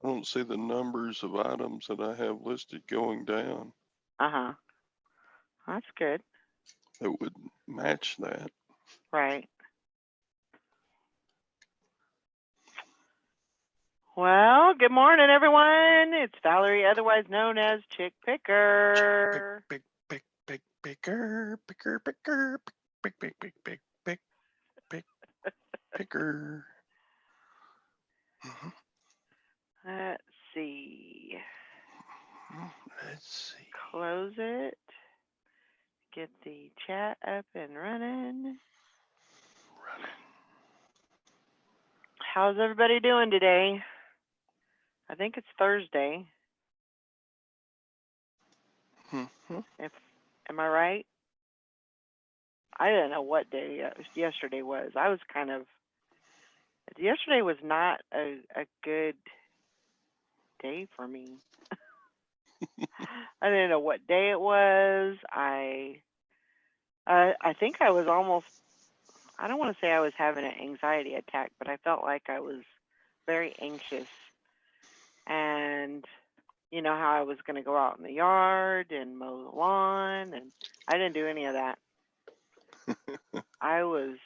I don't see the numbers of items that I have listed going down Uh-huh. That's good. that would match that. Right. Well, good morning, everyone. It's Valerie, otherwise known as Chick Pick, Picker. pick, pick, pick, picker, picker, picker, pick, pick, pick, pick, pick, pick, picker. Mhm. Let's see. Let's see. Close it. Get the chat up and running. Running. How's everybody doing today? I think it's Thursday. If am I right? I didn't know what day yesterday was. I was kind of yesterday was not a good day for me. I didn't know what day it was. I think I was almost. I don't want to say I was having an anxiety attack, but I felt like I was very anxious, and you know how I was going to go out in the yard and mow the lawn, and I didn't do any of that. I was,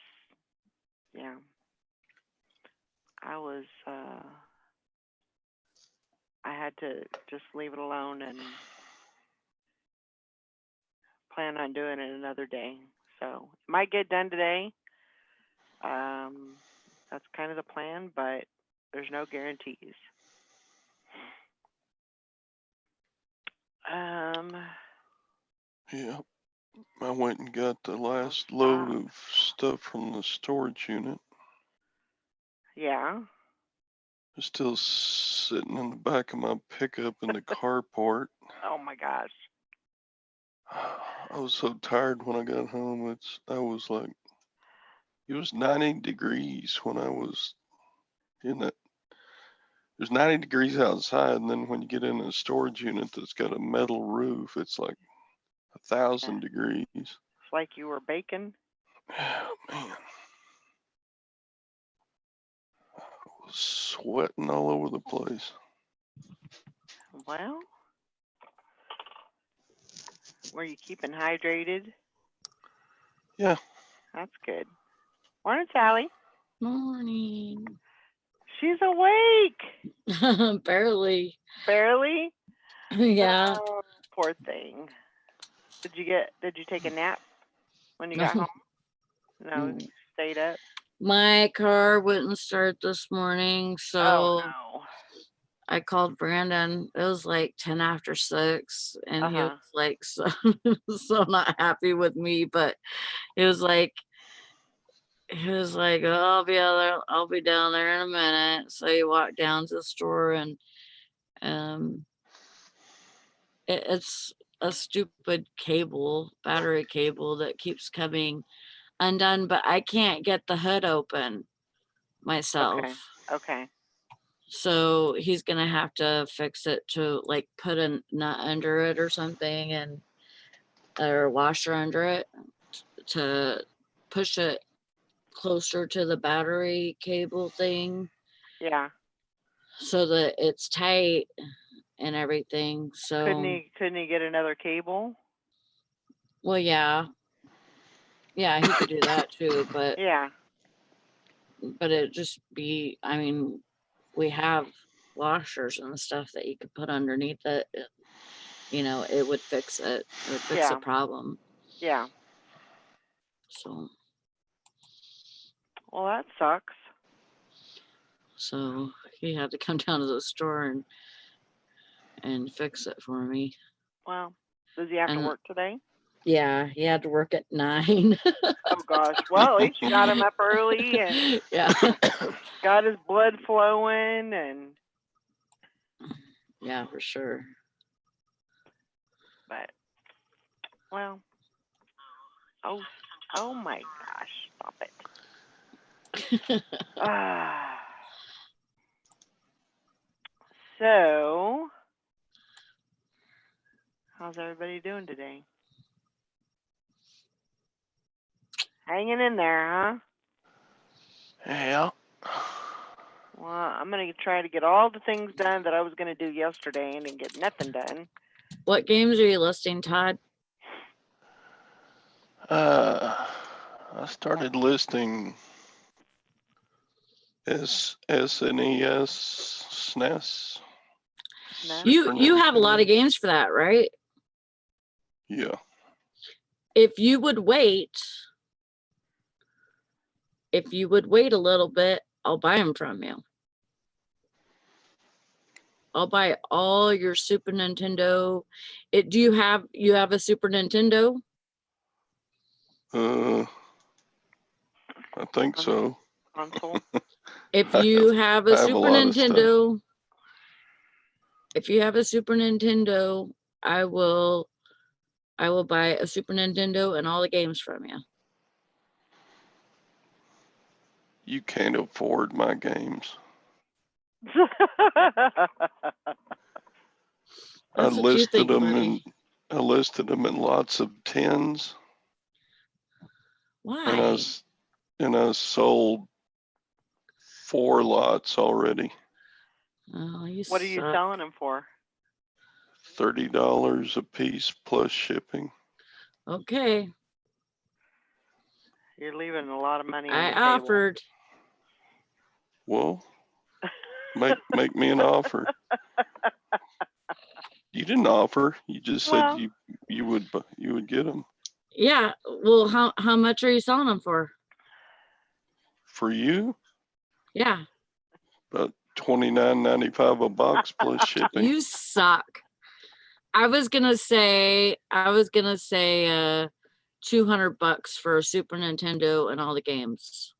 yeah, I was. I had to just leave it alone and plan on doing it another day. So it might get done today. Um, that's kind of the plan, but there's no guarantees. Um, Yeah, I went and got the oh, last load stop. of stuff from the storage unit. Yeah. It's still sitting in the back of my pickup in the carport. Oh my gosh. I was so tired when I got home. I was like, it was 90 degrees when I was in it. There's 90 degrees outside, and then when you get in a storage unit that's got a metal roof, it's like Yeah. 1,000 degrees. It's like you were baking. Oh, man, I was sweating all over the place. Well, were you keeping hydrated? Yeah. That's good. Morning, Sally. Morning. She's awake. Barely. Barely. Yeah. Oh, poor thing. Did you take a nap when you got home? No, you stayed up. My car wouldn't start this morning, Oh so no. I called Brandon. It was like 10 after 6, and he was Uh-huh. like so not happy with me, but it was like oh, I'll be down there in a minute. So he walked down to the store, and um it's a stupid battery cable that keeps coming undone, but I can't get the hood open myself. Okay. Okay. So he's gonna have to fix it to like put a nut under it or something, and or a washer under it to push it closer to the battery cable thing Yeah. so that it's tight and everything. So Couldn't he get another cable? well, yeah, he could do that too, but Yeah. it just be, I mean, we have washers and stuff that you could put underneath it. It would fix it. It would fix the Yeah. problem. Yeah. So Well, that sucks. he had to come down to the store and fix it for me. Well, does he have to And work today? yeah, he had to work at 9. Oh gosh. Well, at least you got him up early and Yeah. got his blood flowing and Yeah, for sure. but well, oh oh my gosh, stop it. Ah. So, how's everybody doing today? Hanging in there, huh? Yeah. Well, I'm gonna try to get all the things done that I was gonna do yesterday and didn't get nothing done. What games are you listing, Todd? I started listing SNES, SNES. No? You Super have a lot of Nintendo. games for that, right? Yeah. If you would wait a little bit, I'll buy them from you. I'll buy all your Super Nintendo. Do you have a Super Nintendo? I think so. Console? If you have a I have a Super lot of stuff. Nintendo, I will buy a Super Nintendo and all the games from you. You can't afford my games. That's what you think, buddy. I listed them in lots of tens, Why? and I sold 4 lots already. Oh, you What are you suck. selling them for? $30 a piece plus shipping. Okay, You're leaving a lot of money on I the table. offered. Well, make me an offer. You didn't offer. You just said Well- you would get them. Yeah. Well, how much are you selling them for? For you, Yeah. about $29.95 a box plus shipping. You suck. I was gonna say $200 for a Super Nintendo and all the games.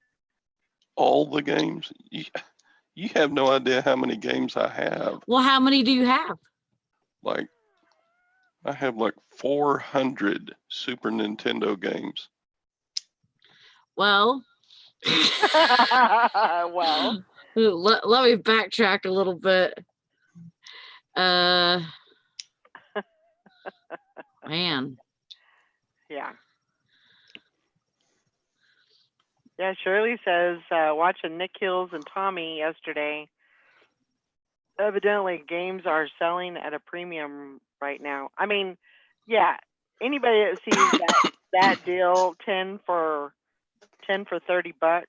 All the games. You have no idea how many games I have. Well, how many do you have? Like, I have like 400 Super Nintendo games. Well, Well, let me backtrack a little bit. Man, yeah. Yeah, Shirley says, watching Nick Hills and Tommy yesterday, evidently games are selling at a premium right now. I mean, yeah, anybody that sees that deal, 10 for $30,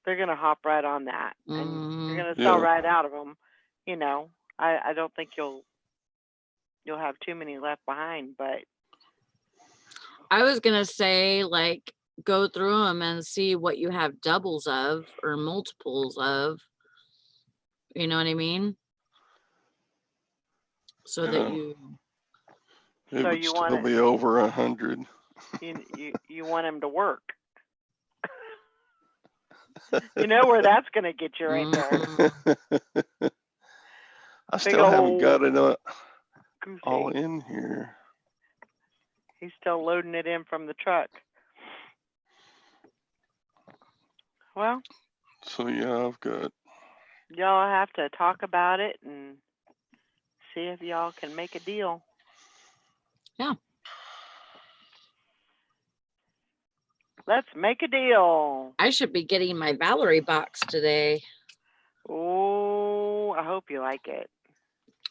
they're gonna hop right on that, and you're gonna sell Yeah. right out of them. You know, I don't think you'll have too many left behind, but I was gonna say, like, go through them and see what you have doubles of or multiples of. You know what I mean? So that Yeah. you. It So would you still want it- be over 100. you want them to work. You know where that's gonna get you right there. Mm, I Big still haven't got old it all goofy. in here. He's still loading it in from the truck. Well, So yeah, I've got. y'all have to talk about it and see if y'all can make a deal. Yeah. Let's make a deal. I should be getting my Valerie box today. Oh, I hope you like it.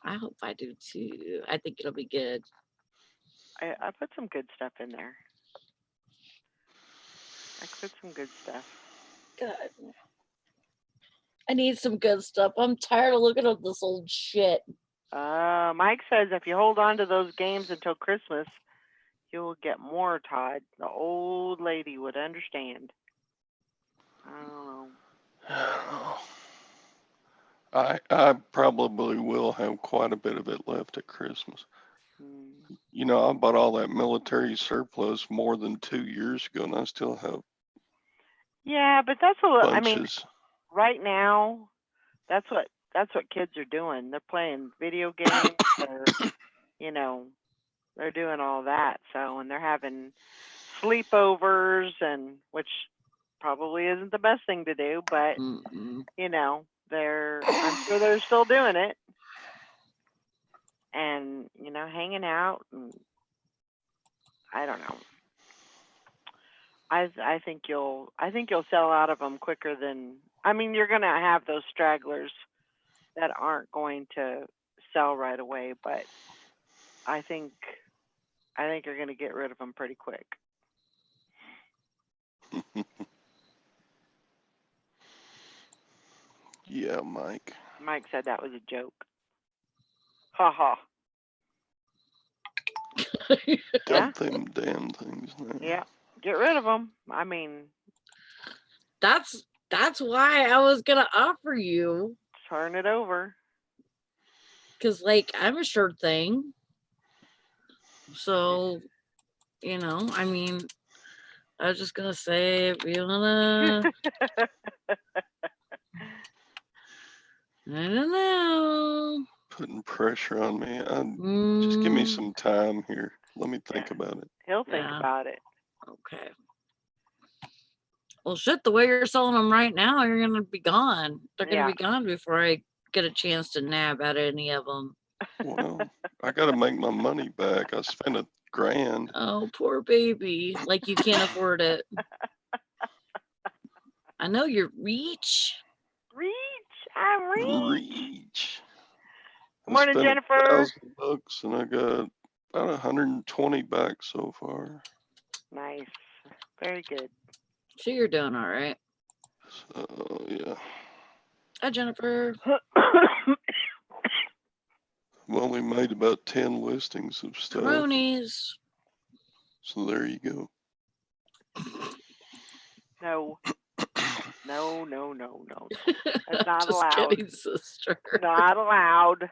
I hope I do too. I think it'll be good. I put some good stuff in there. I put some good stuff. Good. I need some good stuff. I'm tired of looking at this old shit. Mike says if you hold on to those games until Christmas, you will get more, Todd. The old lady would understand. I don't know. I probably will have quite a bit of it left at Christmas. Hmm. You know, I bought all that military surplus more than 2 years ago, and I still have Yeah, but that's what I mean. bunches. Right now, that's what kids are doing. They're playing video games. They're doing all that. So, and they're having sleepovers, and which probably isn't the best thing to do, but Mm-mm. I'm sure they're still doing it, and hanging out, and I don't know. I think you'll sell out of them quicker than I mean, you're gonna have those stragglers that aren't going to sell right away, but I think you're gonna get rid of them pretty quick. Yeah, Mike. Mike said that was a joke. Ha ha. Yeah. Dump them damn things now. Yeah. Get rid of them. I mean, That's why I was gonna offer you, turn it over. because like I'm a sure thing. So, you know, I mean, I was just gonna say if you wanna, I don't know. Putting pressure on me. Just give me some time here. Let me think Yeah. about it. He'll think Yeah. about it. Okay. Well, shit, the way you're selling them right now, you're gonna be gone. They're gonna Yeah. be gone before I get a chance to nab at any of them. Well, I got to make my money back. I spent $1,000. Oh, poor baby. Like you can't afford it. I know your reach. Reach. I'm reach. Reach. I Morning, spent Jennifer. $1,000 and I got about 120 back so far. Nice. Very good. So you're doing all right. So yeah, Hi, Jennifer. I've only made about 10 listings of stuff. Cronies. So there you go. No. No, no, no, no, no. That's not Just allowed. kidding, sister. Not allowed.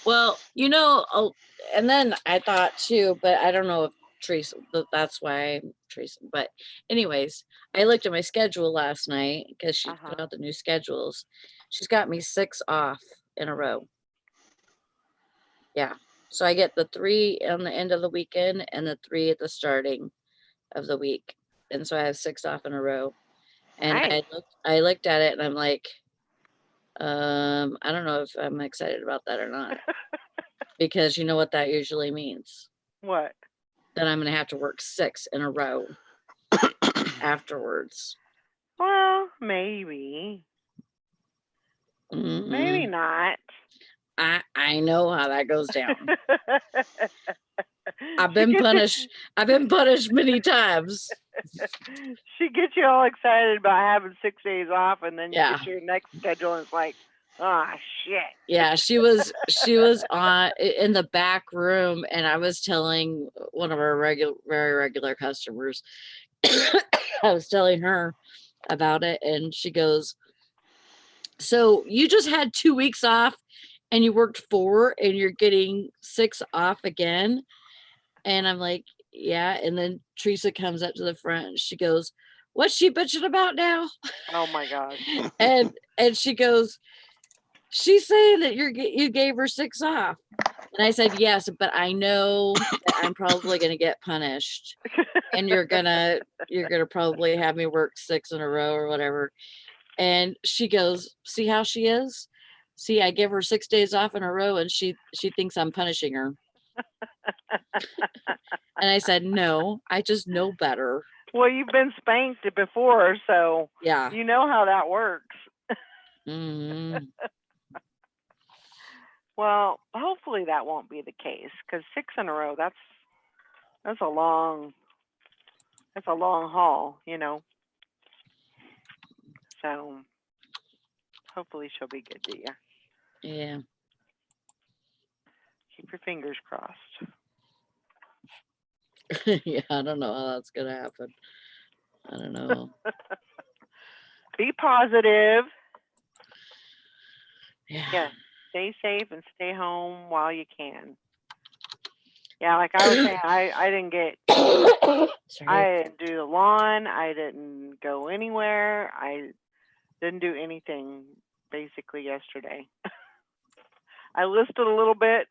Well, you know, and then I thought too, but I don't know if Teresa, that's why Teresa, but anyways, I looked at my schedule last night because she put out the new schedules. She's got me 6 off in a row. Yeah. So I get the 3 on the end of the weekend and the 3 at the starting of the week. And so I have 6 off in a row. And Nice. I looked at it and I'm like, I don't know if I'm excited about that or not. Because you know what that usually means? What? That I'm going to have to work 6 in a row afterwards. Well, maybe. Maybe not. I know how that goes down. I've been punished many times. She gets you all excited about having 6 days off, and then you Yeah. get your next schedule, and it's like, ah, shit. Yeah, she was on in the back room, and I was telling one of our very regular customers, I was telling her about it, and she goes, "So you just had 2 weeks off, and you worked 4, and you're getting 6 off again?" And I'm like, "Yeah." And then Teresa comes up to the front, and she goes, "What's she bitching about now?" Oh my gosh. and she goes, "She's saying that you gave her 6 off." And I said, "Yes, but I know that I'm probably gonna get punished. And you're gonna probably have me work 6 in a row or whatever." And she goes, "See how she is? See, I give her 6 days off in a row and she thinks I'm punishing her." And I said, "No, I just know better." Well, you've been spanked before, so Yeah. you know how that works. Mhm. Well, hopefully that won't be the case, because 6 in a row, that's a long haul, you know. So hopefully she'll be good to you. Yeah. Keep your fingers crossed. Yeah, I don't know how that's gonna happen. I don't know. Be positive. Yeah. Stay safe and stay home while you can. Yeah, like I was saying, I didn't get, Sorry. I didn't do the lawn. I didn't go anywhere. I didn't do anything basically yesterday. I listed a little bit,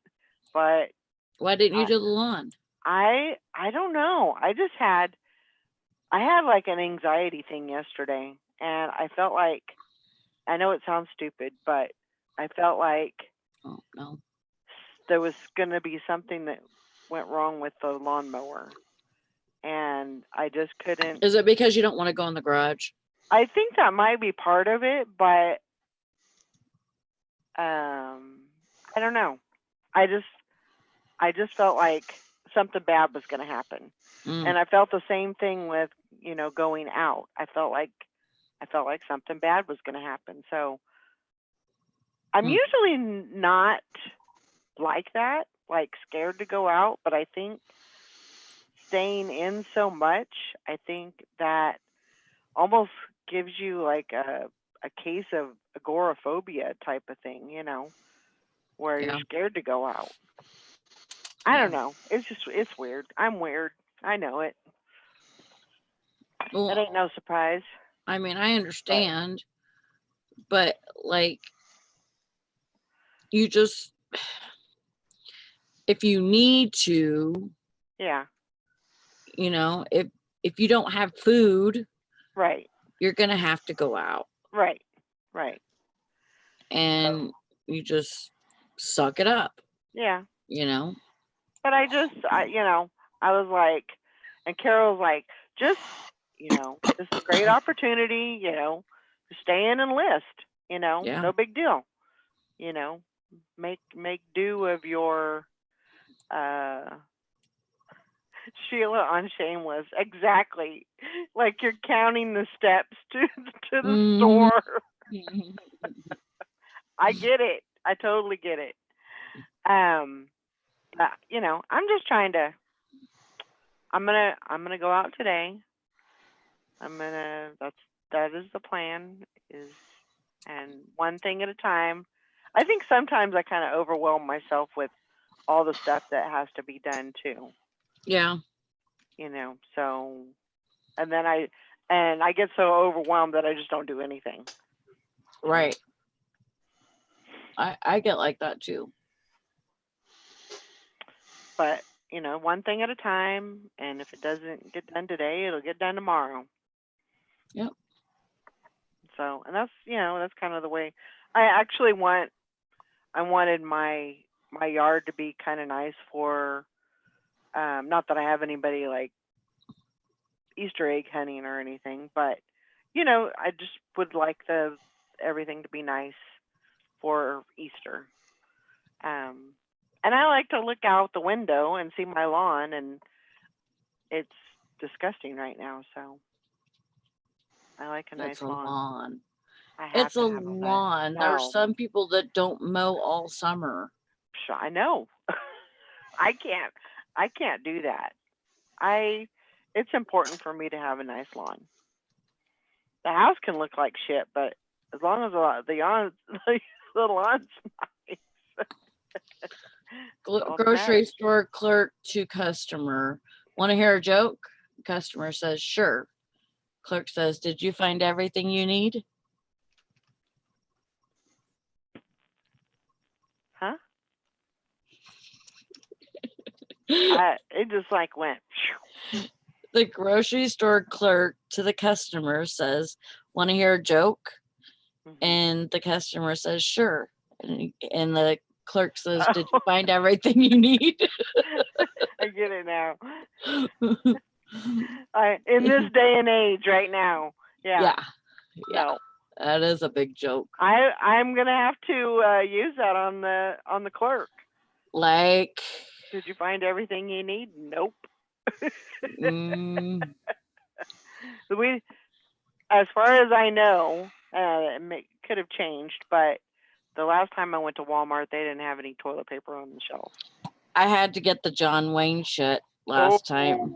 but Why didn't you do the lawn? I don't know. I had like an anxiety thing yesterday, and I felt like, I know it sounds stupid, but I felt like Oh no. there was going to be something that went wrong with the lawnmower. and I just couldn't. Is it because you don't want to go in the garage? I think that might be part of it, but I don't know. I just felt like something bad was going to happen. Mm, And I felt the same thing with, going out. I felt like something bad was going to happen. So I'm Hmm. usually not like that, like scared to go out, but I think staying in so much, I think that almost gives you like a case of agoraphobia type of thing, where Yeah. you're scared to go out. I don't Yeah. know. It's weird. I'm weird. I know it. It Well, ain't no surprise. I mean, I understand, but like, you just, if you need to, Yeah. if you don't have food, Right. you're gonna have to go out, Right. Right. and you just suck it up, Yeah. But I was like, and Carol's like, just, this is a great opportunity, to stay in and list, Yeah. no big deal, make do of your, Sheila on Shameless, exactly, like you're counting the steps to the Mhm. store. I get it. I totally get it. But, I'm just trying to. I'm gonna go out today. That is the plan, and one thing at a time. I think sometimes I kind of overwhelm myself with all the stuff that has to be done too. Yeah. So, and then I get so overwhelmed that I just don't do anything. Right. I get like that too. But, one thing at a time, and if it doesn't get done today, it'll get done tomorrow. Yep. So, and that's kind of the way. I wanted my yard to be kind of nice for, not that I have anybody like Easter egg hunting or anything, but, I just would like everything to be nice for Easter. And I like to look out the window and see my lawn, and it's disgusting right now. So I like a nice It's a lawn. lawn. I have It's a to have lawn. No, There's some people that don't mow all summer. I know. I can't do that. It's important for me to have a nice lawn. The house can look like shit, but as long as the lawn's nice. all that Grocery matters. store clerk to customer. Want to hear a joke? Customer says, sure. Clerk says, did you find everything you need? Huh? It just like went. The grocery store clerk to the customer says, want to hear a joke? Mhm. And the customer says, sure. And the clerk says, did you find everything you need? I get it now. In this day and age, right now, yeah. No, that is a big joke. I'm gonna have to use that on the clerk. Like, did you find everything you need? Nope. As far as I know, it could have changed, but the last time I went to Walmart, they didn't have any toilet paper on the shelf. I had to get the John Wayne shit last time.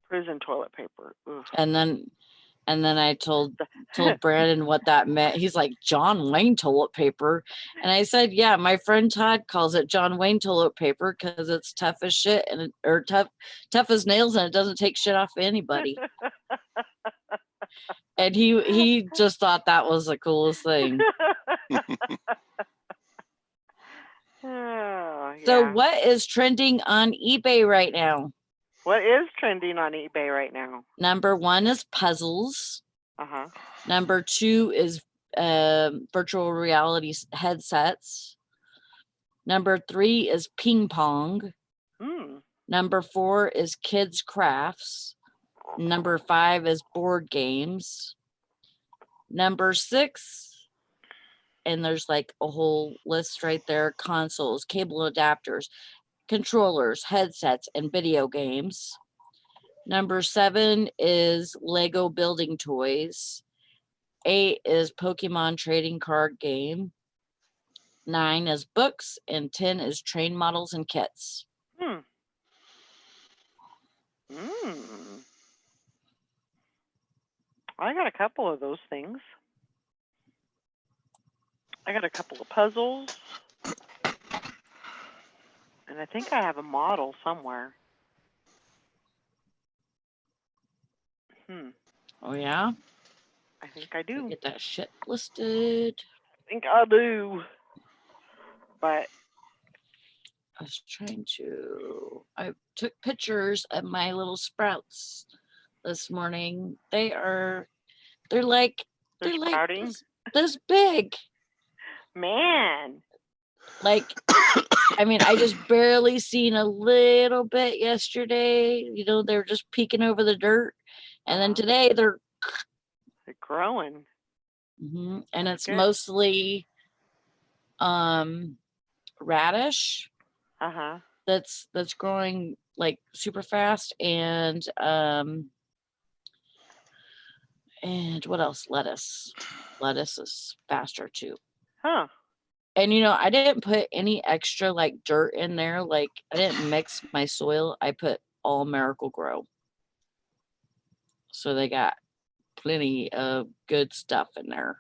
Prison toilet paper. Ugh. And then I told Brandon what that meant. He's like, John Wayne toilet paper. And I said, yeah, my friend Todd calls it John Wayne toilet paper because it's tough as shit or tough as nails, and it doesn't take shit off of anybody. And he just thought that was the coolest thing. Oh, yeah. So what is trending on eBay right now? What is trending on eBay right now? Number 1 is puzzles. Uh-huh. Number 2 is virtual reality headsets. Number 3 is ping pong. Number 4 is kids crafts. Number 5 is board games. Number 6, and there's like a whole list right there, consoles, cable adapters, controllers, headsets, and video games. Number 7 is Lego building toys. 8 is Pokemon trading card game. 9 is books, and 10 is train models and kits. Hmm. I got a couple of those things. I got a couple of puzzles. And I think I have a model somewhere. Oh yeah? I think I do. Get that shit listed. I think I do. But I took pictures of my little sprouts this morning. They're like sprouting? this big. Man. Like, I mean, I just barely seen a little bit yesterday. You know, they were just peeking over the dirt. And then today they're growing. And That's it's good. mostly radish. That's growing like super fast, and what else? Lettuce is faster too. And you know, I didn't put any extra like dirt in there. Like, I didn't mix my soil. I put all Miracle-Gro, so they got plenty of good stuff in there.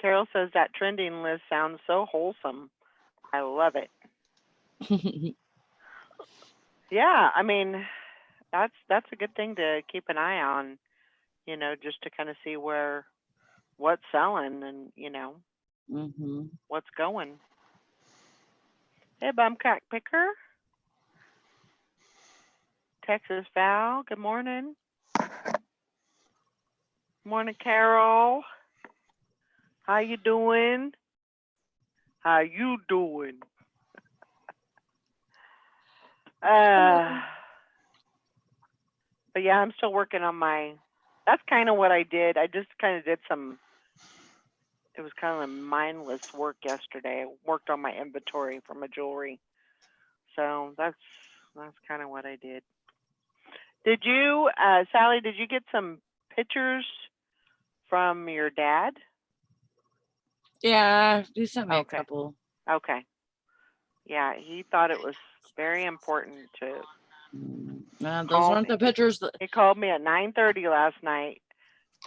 Carol says that trending list sounds so wholesome. I love it. Yeah, I mean, that's a good thing to keep an eye on, you know, just to kind of see what's selling and, you know, what's going. Hey, Bumcock Picker. Texas Val, good morning. Morning, Carol. How you doing? How you doing? But yeah, I'm still working on that's kind of what I did. I just kind of did it was kind of a mindless work yesterday. I worked on my inventory for my jewelry. So that's kind of what I did. Did you, Sally, did you get some pictures from your dad? Yeah, he sent me a couple. Okay. Yeah, he thought it was very important to. Those aren't the pictures. He called me at 9:30 last night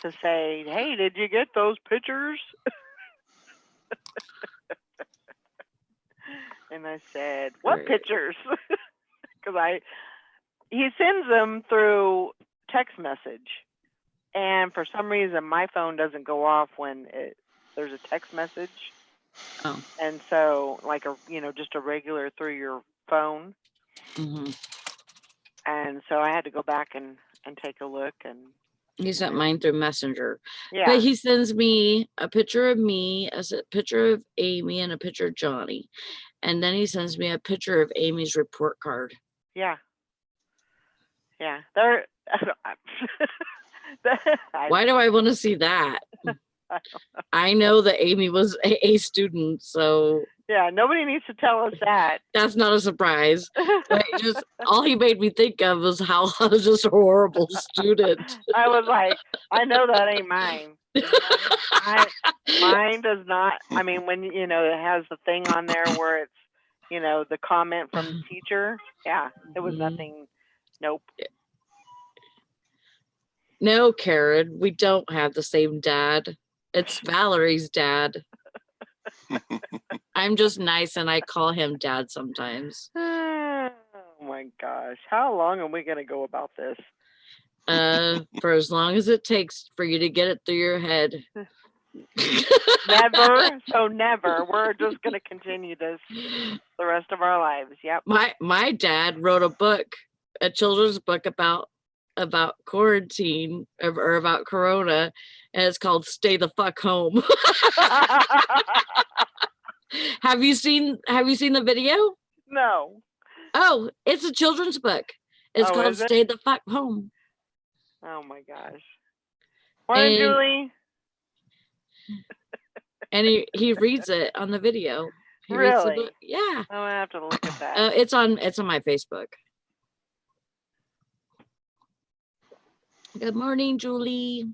to say, "Hey, did you get those pictures?" And I said, "What pictures?" Because he sends them through text message, and for some reason my phone doesn't go off when there's a text message. Oh. And so, like just a regular through your phone. And so I had to go back and take a look. And he sent mine through Messenger. Yeah. But he sends me a picture of me, as a picture of Amy, and a picture of Johnny. And then he sends me a picture of Amy's report card. Yeah. Yeah. Why do I want to see that? I know that Amy was a student, so yeah, nobody needs to tell us that. That's not a surprise. But all he made me think of was how I was just a horrible student. I was like, I know that ain't mine. Mine does not. I mean, when it has the thing on there where it's the comment from the teacher. Yeah, it was nothing. Nope. No, Karen, we don't have the same dad. It's Valerie's dad. I'm just nice and I call him dad sometimes. Oh my gosh. How long are we going to go about this? For as long as it takes for you to get it through your head. Never. So never. We're just going to continue this the rest of our lives. Yep. My dad wrote a children's book about quarantine or about Corona, and it's called Stay the Fuck Home. Have you seen the video? No. Oh, it's a children's book. It's Oh, called is it? Stay the Fuck Home. Oh my gosh. Morning, And- Julie. And he reads it on the video. He reads the Really? book. Yeah. I'm gonna have to look at that. It's on my Facebook. Good morning, Julie.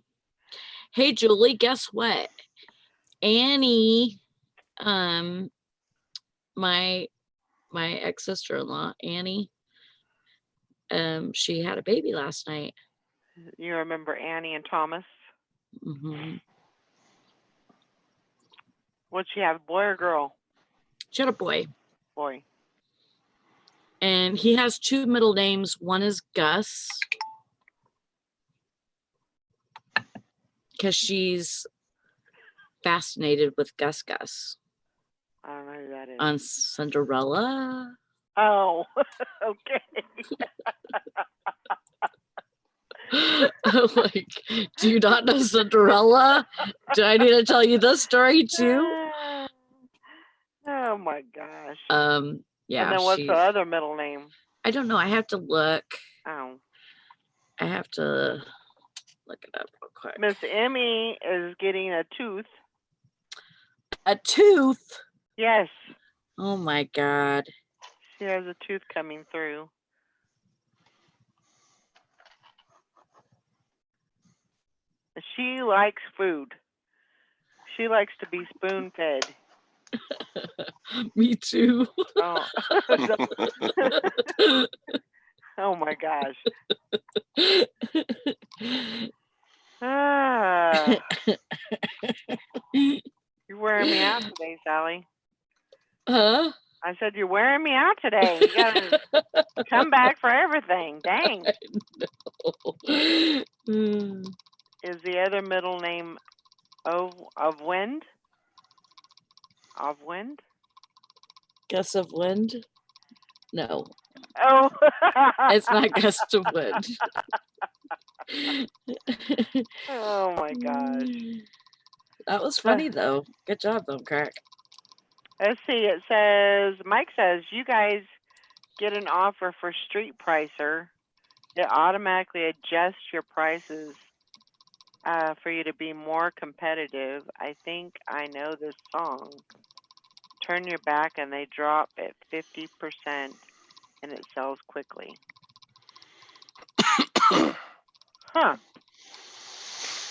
Hey, Julie, guess what? Annie, my ex-sister-in-law, Annie, she had a baby last night. You remember Annie and Thomas? Hmm. What'd she have, boy or girl? She had a boy, Boy. and he has two middle names. One is Gus, because she's fascinated with Gus Gus I don't know who that is. on Cinderella. Oh, okay. I'm like, do you not know Cinderella? Do I need to tell you this story too? Oh my gosh. Yeah, And then what's she's, the other middle name? I don't know. I have to look. Oh. I have to look it up real quick. Miss Emmy is getting a tooth. A tooth. Yes. Oh my God. She has a tooth coming through. She likes food. She likes to be spoon fed. Me too. Oh. Oh my gosh. Ah. You're wearing me out today, Sally. Huh? I said, you're wearing me out today. You gotta come back for everything. Dang. Mm. Is the other middle name of Wind? Of Wind? Gust of wind? No, Oh. it's not gust of wind. Oh my gosh. That was funny though. Good job, though, Crack. Let's see. It says, Mike says, you guys get an offer for Street Pricer. It automatically adjusts your prices for you to be more competitive. I think I know this song. Turn your back and they drop at 50% and it sells quickly. Huh.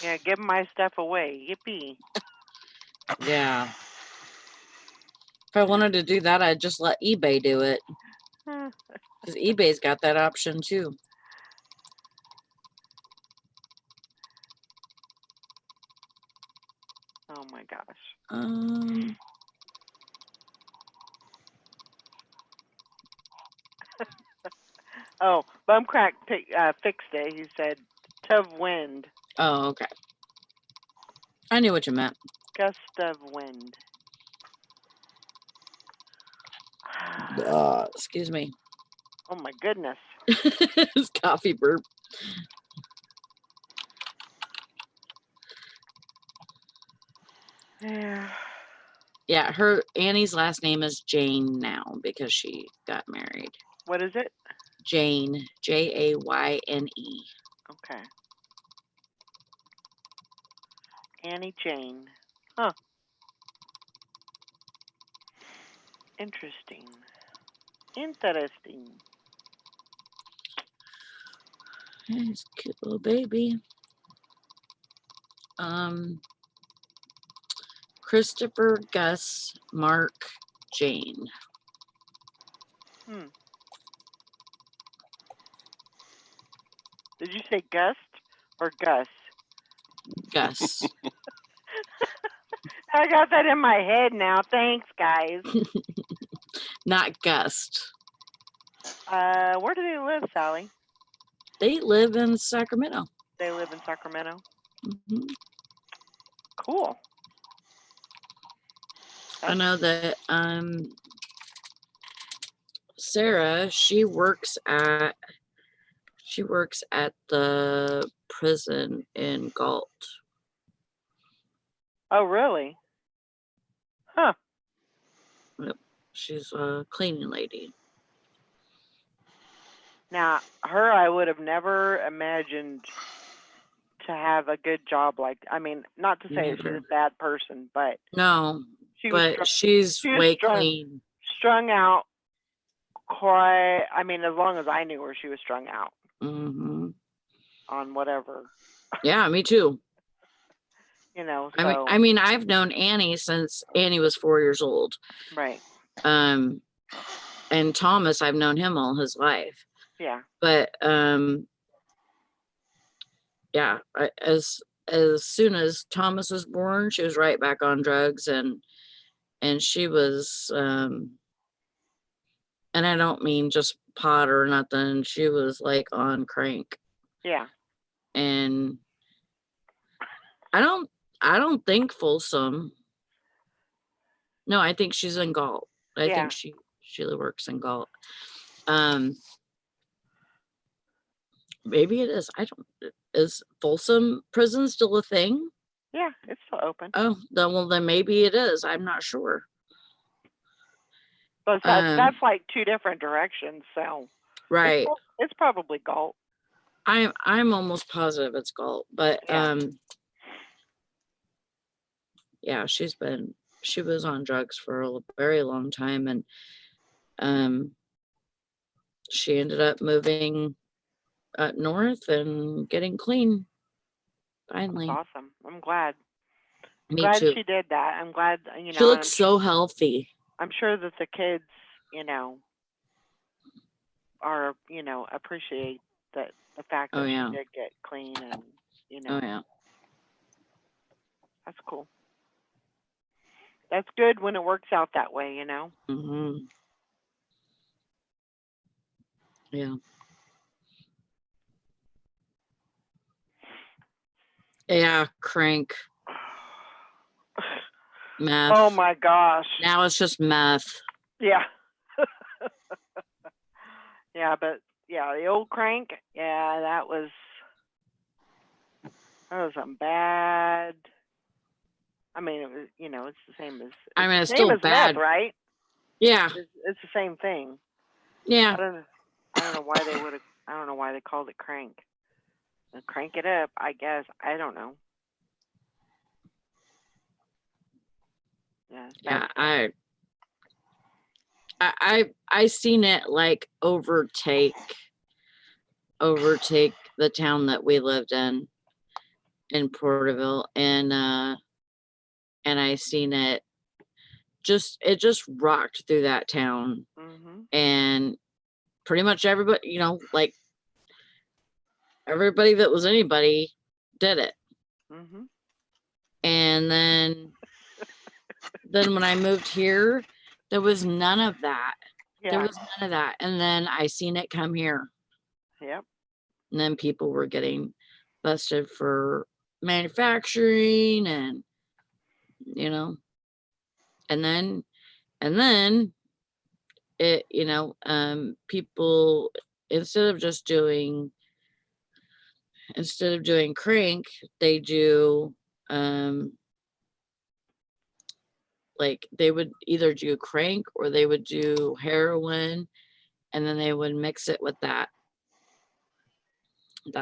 Yeah, give my stuff away. Yippee. Yeah. If I wanted to do that, I'd just let eBay do it. Because eBay's got that option too. Oh my gosh. Oh, Bumcrack fixed it. He said, "Of wind, Oh, okay. I knew what you meant. gust of wind." Excuse me. Oh my goodness. It's coffee burp. Yeah. Yeah, Annie's last name is Jane now because she got married. What is it? Jane, Jayne. Okay. Annie Jane. Huh. Interesting. Interesting. It's a cute little baby. Christopher, Gus, Mark, Jane. Did you say Gust or Gus? Gus. I got that in my head now. Thanks, guys. Not Gust. Where do they live, Sally? They live in Sacramento. They live in Sacramento. Mm-hmm. Cool. I know that Sarah, she works at the prison in Galt. Oh, really? Huh. Yep. She's a cleaning lady. Now, her, I would have never imagined to have a good job like. I mean, not to say that she's Never. a bad person, but No, she was but she's she was way strung, clean. strung out. Quite. I mean, as long as I knew her, she was strung out Hmm. on whatever. Yeah, me too. You know. I So mean, I've known Annie since Annie was 4 years old. right. And Thomas, I've known him all his life. Yeah. But yeah, as soon as Thomas was born, she was right back on drugs, and she was and I don't mean just pot or nothing. She was like on crank. Yeah. And I don't think Folsom. No, I think she's in Galt. I Yeah. think Sheila works in Galt. Maybe it is. I don't. Is Folsom prison still a thing? Yeah. It's still open. Oh, then maybe it is. I'm not sure. But that's like 2 different directions. So Right. it's probably Galt. I'm almost positive it's Galt, but Yeah. yeah, she was on drugs for a very long time, and she ended up moving up north and getting clean finally. That's awesome. I'm glad. Me glad too. she did that. I'm glad, you know. She looks so healthy. I'm sure that the kids, are, appreciate the fact that yeah. she did get clean and, Oh yeah. That's cool. That's good when it works out that way, Mm-hmm. Yeah. Yeah, crank. Meth. Oh my gosh. Now it's just meth. Yeah. Yeah, but yeah, the old crank, yeah, that was some bad. I mean, it was, it's the same as. I mean, it's the same still as bad, meth, right? Yeah. It's the same thing. Yeah. I don't know why they would have. I don't know why they called it crank. Crank it up, I guess. I don't know. Yeah. Yeah, I seen it like overtake the town that we lived in Porterville, and I seen it just rocked through that town. Mm-hmm. And pretty much everybody, like everybody that was anybody did it. Mm-hmm. And then when I moved here, there was none of that. Yeah. There was none of that. And then I seen it come here. Yep. And then people were getting busted for manufacturing and, and then it, people, instead of doing crank, they do, like they would either do crank or they would do heroin, and then they would mix it with that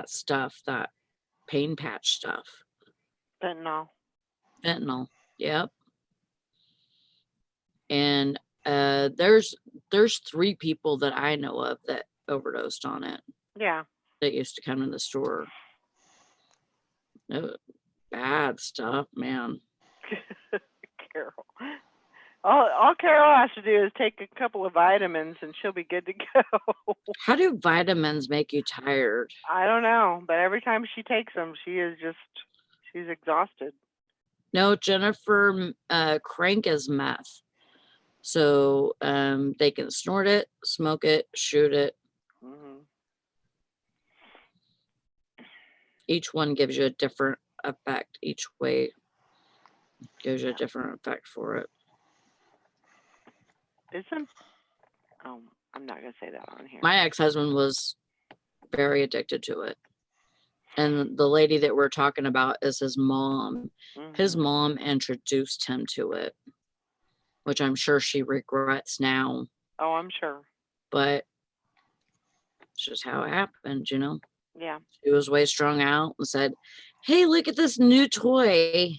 stuff, that pain patch stuff. Fentanyl. Yep. And there's 3 people that I know of that overdosed on it. Yeah. That used to come in the store. Bad stuff, man. Carol. All Carol has to do is take a couple of vitamins and she'll be good to go. How do vitamins make you tired? I don't know, but every time she takes them, she's exhausted. No, Jennifer, crank is meth. So they can snort it, smoke it, shoot it. Mm-hmm. Each one gives you a different effect. Each way gives you a different effect for it. I'm not going to say that on here. My ex-husband was very addicted to it. And the lady that we're talking about is his mom. Mm-hmm. His mom introduced him to it. which I'm sure she regrets now, Oh, I'm sure. but it's just how it happened, you know? Yeah. She was way strung out and said, "Hey, look at this new toy."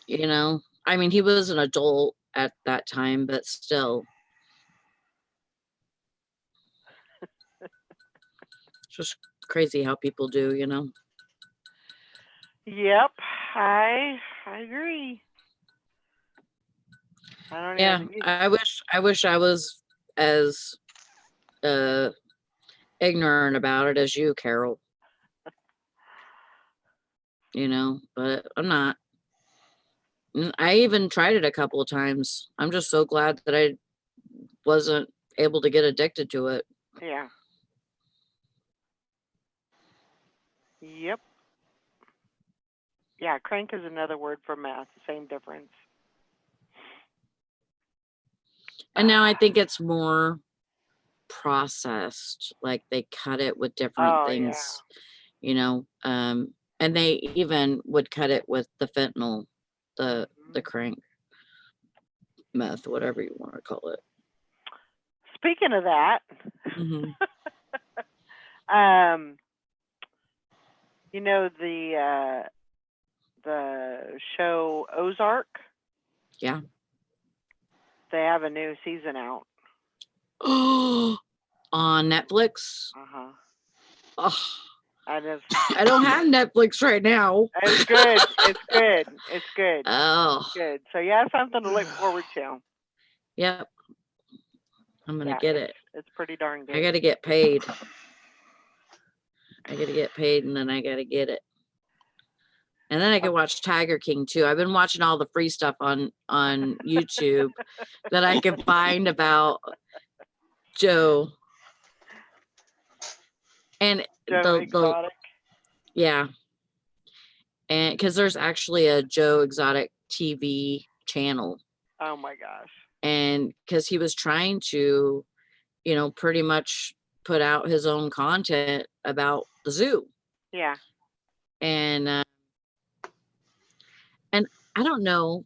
You know, I mean, he was an adult at that time, but still. It's just crazy how people do, you know? Yep. I agree. I don't Yeah, even. I wish I was as uh ignorant about it as you, Carol, you know, but I'm not. I even tried it a couple of times. I'm just so glad that I wasn't able to get addicted to it. Yeah. Yep. Yeah. Crank is another word for meth. Same difference. And now I think it's more processed, like they cut it with different Oh yeah. things, you know. And they even would cut it with the fentanyl, the crank meth, whatever you want to call it. Speaking of that, Hmm. you know the show Ozark. Yeah. They have a new season out. On Netflix. Uh huh. Oh, I just. I don't have Netflix right now. It's good. It's good. It's good. Oh, Good. So you have something to look forward to. yep. I'm gonna Yeah, get it. it's pretty darn good. I gotta get paid. I gotta get paid, and then I gotta get it. And then I can watch Tiger King too. I've been watching all the free stuff on YouTube that I can find about Joe. And Joe the Exotic. yeah. And because there's actually a Joe Exotic TV channel. Oh my gosh. And because he was trying to, you know, pretty much put out his own content about the zoo. Yeah. And I don't know,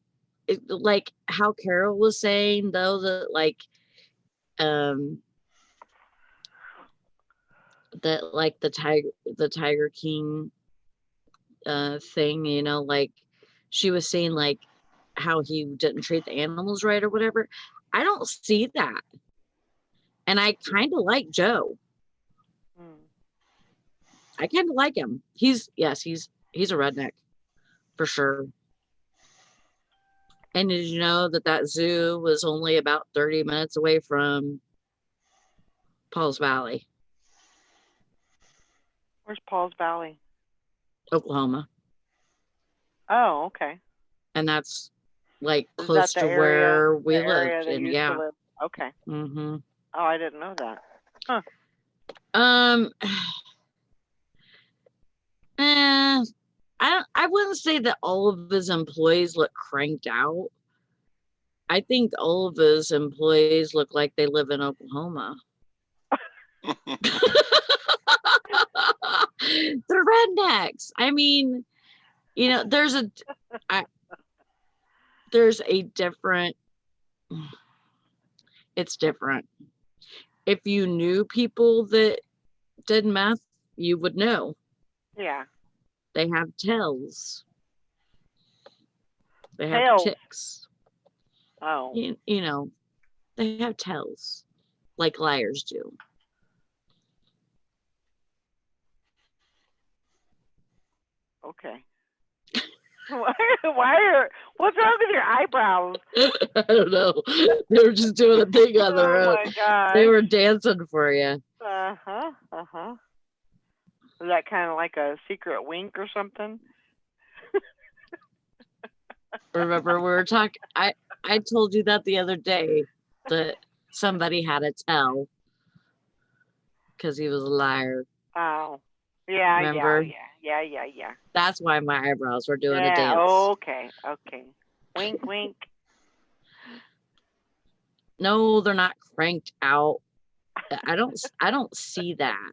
like how Carol was saying though, that like that like the Tiger King thing, you know, like she was saying like how he didn't treat the animals right or whatever. I don't see that. And I kind of like Joe. I kind of like him. He's a redneck for sure. And did you know that zoo was only about 30 minutes away from Paul's Valley, Where's Paul's Valley? Oklahoma? Oh, okay. And that's like Is close that the to area? where we The area lived. they And used yeah. to live. Okay. Mm-hmm. Oh, I didn't know that. Huh. I wouldn't say that all of his employees look cranked out. I think all of his employees look like they live in Oklahoma. They're rednecks. I mean, you know, there's a different, it's different. If you knew people that did meth, you would know. Yeah. They have tails. They have Tails. ticks. Oh. You know, they have tails like liars do. Okay. What's wrong with your eyebrows? I don't know. They were just doing a thing on their own. Oh my god. They were dancing for you. Uh-huh. Is that kind of like a secret wink or something? Remember we were talking, I told you that the other day, that somebody had to tell because he was a liar. Oh. Yeah, Remember? yeah. That's why my eyebrows were doing a Yeah, dance. okay. Wink, wink. No, they're not cranked out. I don't see that.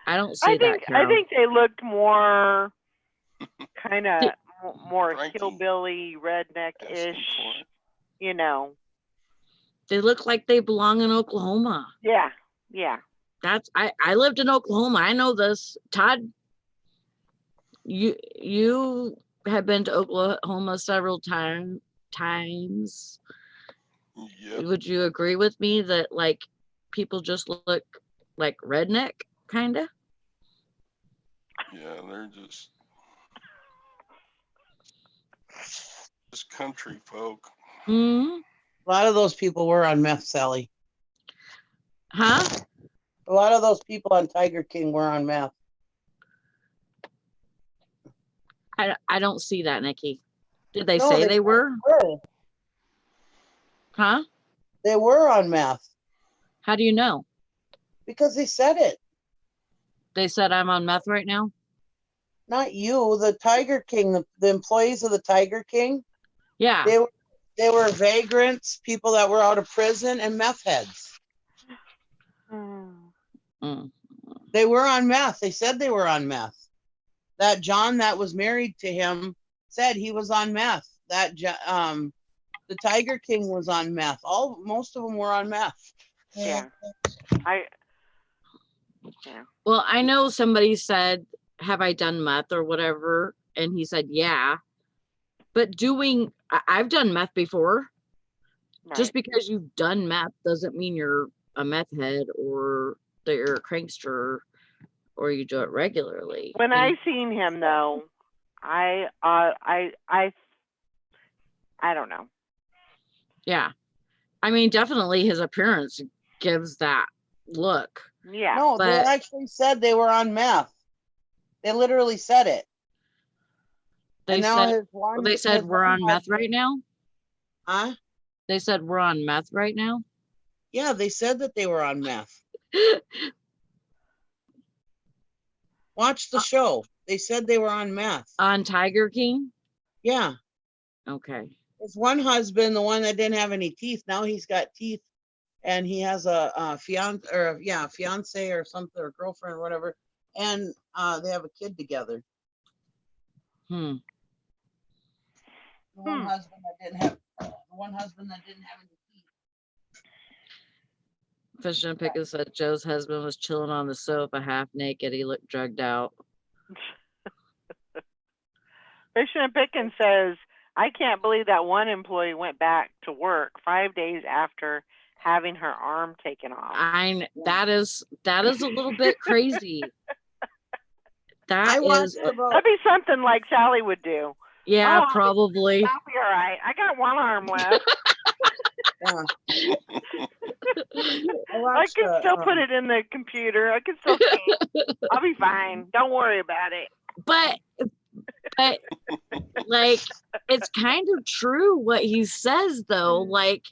I don't see that, Carol. I think they looked more kind of more Frankie. hillbilly redneck-ish. Asking for it. you know, They look like they belong in Oklahoma. yeah, yeah. I lived in Oklahoma. I know this. Todd, you have been to Oklahoma several times. Yep. Would you agree with me that like people just look like redneck kind of? Yeah, they're just country folk. Hmm. A lot of those people were on meth, Sally. Huh? A lot of those people on Tiger King were on meth. I don't see that, Nikki. Did they No, say they were? were. Huh? They were on meth How do you know? because they said it. They said I'm on meth right now. Not you, the Tiger King, the employees of the Tiger King. Yeah. They were vagrants, people that were out of prison, and meth heads. Mm. They were on meth. They said they were on meth. That John that was married to him said he was on meth. That the Tiger King was on meth. Most of them were on meth. Yeah. Yeah. Well, I know somebody said, "Have I done meth or whatever?" And he said, "Yeah." But I've done meth before. Right. Just because you've done meth doesn't mean you're a meth head or that you're a prankster or you do it regularly. When I seen him though, I don't know. Yeah. I mean, definitely his appearance gives that look. Yeah. No, they But- actually said they were on meth. They literally said it. They And now said his one, they said his we're one on meth husband- right now. Huh? They said we're on meth right now. Yeah, they said that they were on meth. Watch the show. They said they were on meth. On Tiger King. Yeah. Okay. His one husband, the one that didn't have any teeth, now he's got teeth, and he has a fiance or something, or girlfriend or whatever, and they have a kid together. Hmm. The one husband that didn't have any teeth. Fish and Pickens said Joe's husband was chilling on the sofa half naked. He looked drugged out. Fishing and Pickens says, I can't believe that one employee went back to work 5 days after having her arm taken off. That is a little bit crazy. I watched about That'd be something like Sally would do. Yeah, Oh, probably. I'll be all right. I got one arm left. yeah. I I watched, can still put it in the computer. I can still see. I'll be fine. Don't worry about it. But like it's kind of true what he says though. Like,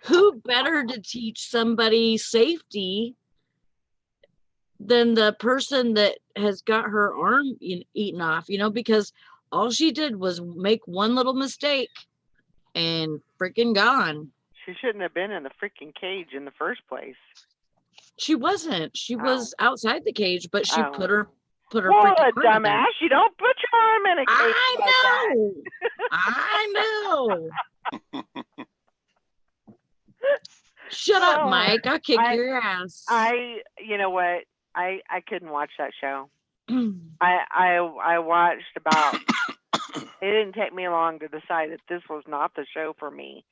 who better to teach somebody safety than the person that has got her arm eaten off, because all she did was make one little mistake and freaking gone. She shouldn't have been in the freaking cage in the first place. She wasn't. She Oh. was outside the cage, but she Oh. put her What freaking a arm in there. dumbass. You don't put your arm in a cage like that. I know. Shut up, Oh, Mike. I'll kick your ass. You know what? I couldn't watch that show. I watched about, it didn't take me long to decide that this was not the show for me.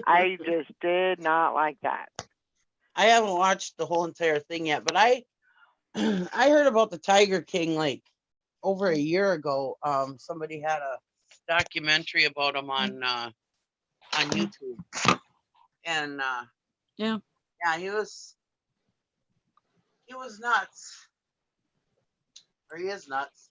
I just did not like that. I haven't watched the whole entire thing yet, but I heard about the Tiger King like over a year ago. Somebody had a documentary about him on YouTube, and Yeah, he was nuts, or he is nuts.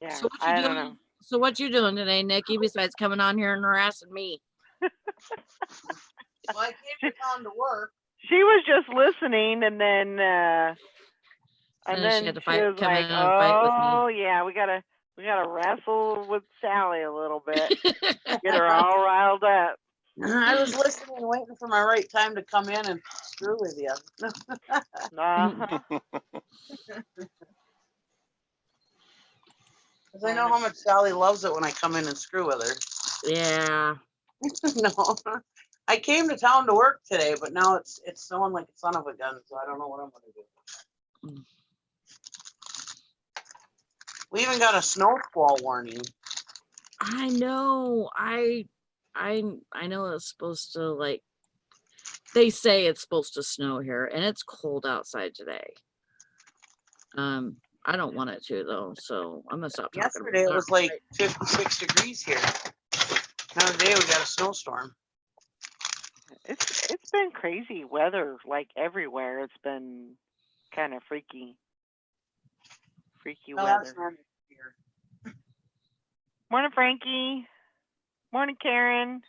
Yeah, So what you I don't doing? know. So what you doing today, Nikki? Besides coming on here and harassing me? Well, I came down to work. She was just listening, and then And then she had to fight- was come like, in and fight with me. "Oh yeah, we gotta wrestle with Sally a little bit, get her all riled up." I was listening, waiting for my right time to come in and screw with you. Uh-huh. Cause I know how much Sally loves it when I come in and screw with her. Yeah. No, I came to town to work today, but now it's snowing like a son of a gun, so I don't know what I'm gonna do. Mm. We even got a snow squall warning. I know. I know it's supposed to, like, they say it's supposed to snow here, and it's cold outside today. I don't want it to though, so I'm gonna stop talking Yesterday about it was that. like 56 degrees here. Now today we got a snowstorm. It's been crazy weather, like everywhere. It's been kind of freaky Well, that's weather. normal here. Morning, Frankie. Morning, Karen.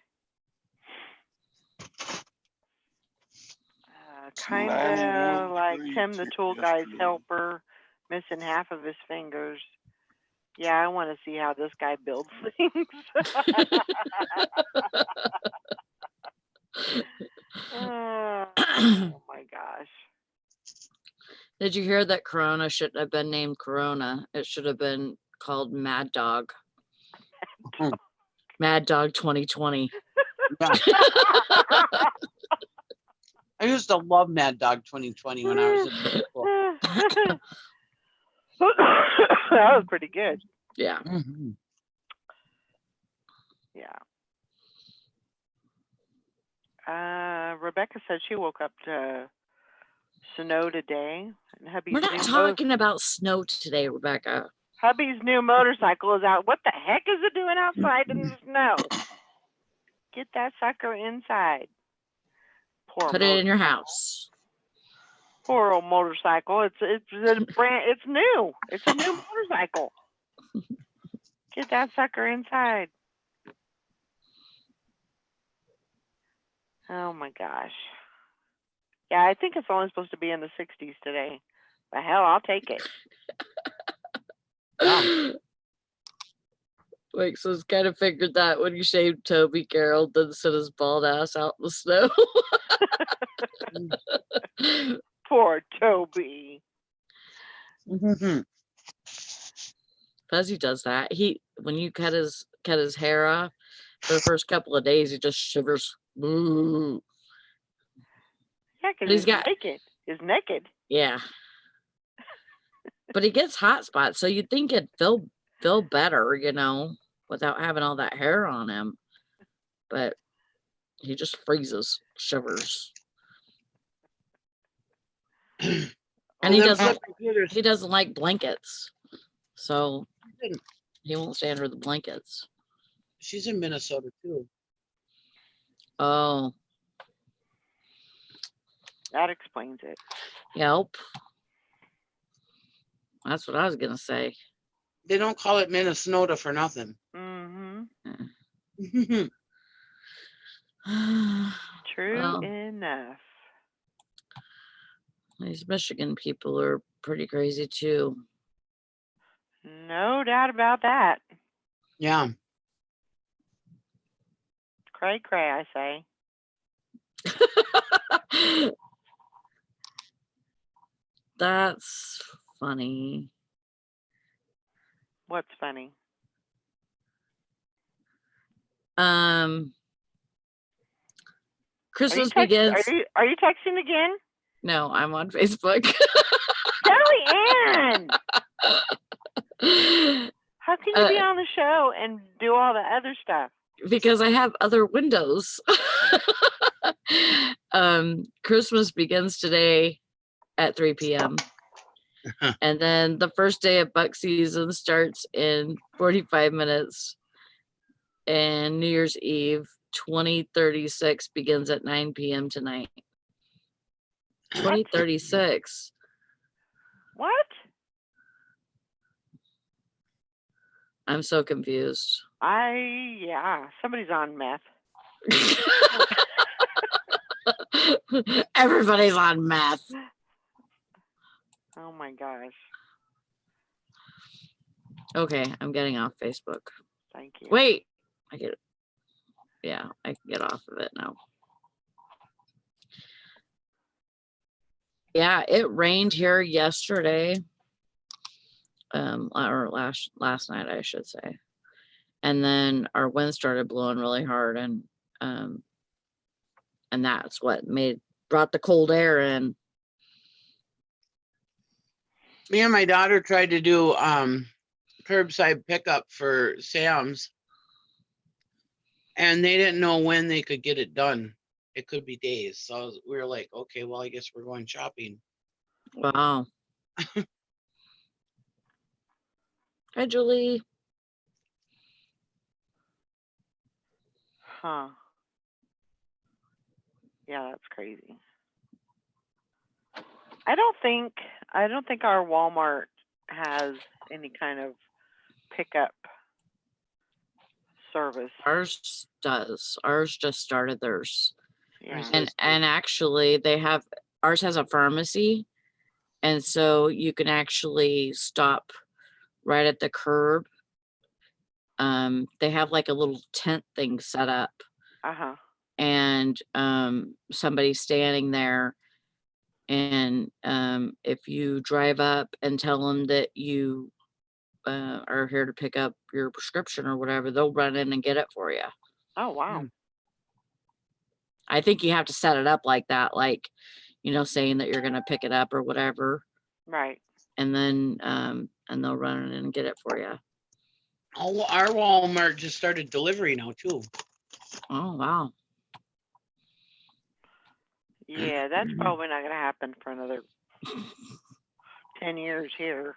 Kinda 91 like degrees Tim the Tool Guy's yesterday. helper, missing half of his fingers. Yeah, I want to see how this guy builds things. Oh my gosh. Did you hear that Corona shouldn't have been named Corona? It should have been called Mad Dog. Mad Dog 2020. Yeah. I used to love Mad Dog 2020 when I was in high school. That was pretty good. Yeah. Mhm. Yeah. Rebecca said she woke up to snow today. And We're not talking about snow today, Rebecca. Hubby's new motorcycle is out. What the heck is it doing outside in the snow? Get that sucker inside. Poor Put it in your house. Poor old motorcycle. It's new. It's a new motorcycle. Get that sucker inside. Oh my gosh. Yeah, I think it's only supposed to be in the 60s today. But hell, I'll take it. Like, so it's kind of figured that when you shaved Toby Carroll, then sit his bald ass out in the snow. Poor Toby. Mhm. Fuzzy does that. When you cut his hair off for the first couple of days, he just shivers. Ooh. Yeah, But because he's naked. He's naked. Yeah. But he gets hot spots, so you'd think it'd feel better, without having all that hair on him. But he just freezes, shivers. And he doesn't like blankets. So he won't stay under the blankets. She's in Minnesota too. Oh. That explains it. Yep. That's what I was gonna say. They don't call it Minnesota for nothing. Mm-hmm. True Well, enough. These Michigan people are pretty crazy too. No doubt about that. Yeah. Cray cray, I say. That's funny. What's funny? Christmas begins. Are you texting again? No, I'm on Facebook. Kelly Ann! How can you be on the show and do all the other stuff? Because I have other windows. Christmas begins today at 3 p.m. And then the first day of buck season starts in 45 minutes. And New Year's Eve 2036 begins at 9 p.m. tonight. 2036. What? I'm so confused. Somebody's on meth. Everybody's on meth. Oh my gosh. Okay, I'm getting off Facebook. Thank you. Wait, I can get off of it now. Yeah, it rained here yesterday. or last night, I should say. And then our wind started blowing really hard, and that's what brought the cold air in. Me and my daughter tried to do curbside pickup for Sam's, and they didn't know when they could get it done. It could be days. So we were like, okay, well, I guess we're going shopping. Wow. Hi, Julie. Huh. Yeah, that's crazy. I don't think our Walmart has any kind of pickup service. Ours does. Ours just started theirs. Yeah. And actually ours has a pharmacy, and so you can actually stop right at the curb. They have like a little tent thing set up, Uh-huh. and somebody's standing there, and if you drive up and tell them that you are here to pick up your prescription or whatever, they'll run in and get it for you. Oh, wow. I think you have to set it up like that, like, saying that you're going to pick it up or whatever, Right. and then and they'll run in and get it for you. Oh, our Walmart just started delivery now too. Oh, wow. Yeah, that's probably not going to happen for another 10 years here.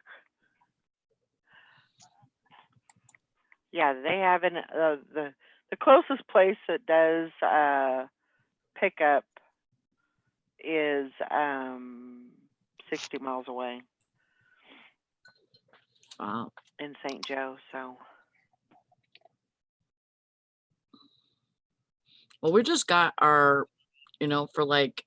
Yeah, they have the closest place that does pickup is 60 miles away Wow. in St. Joe. So Well, we just got our, for like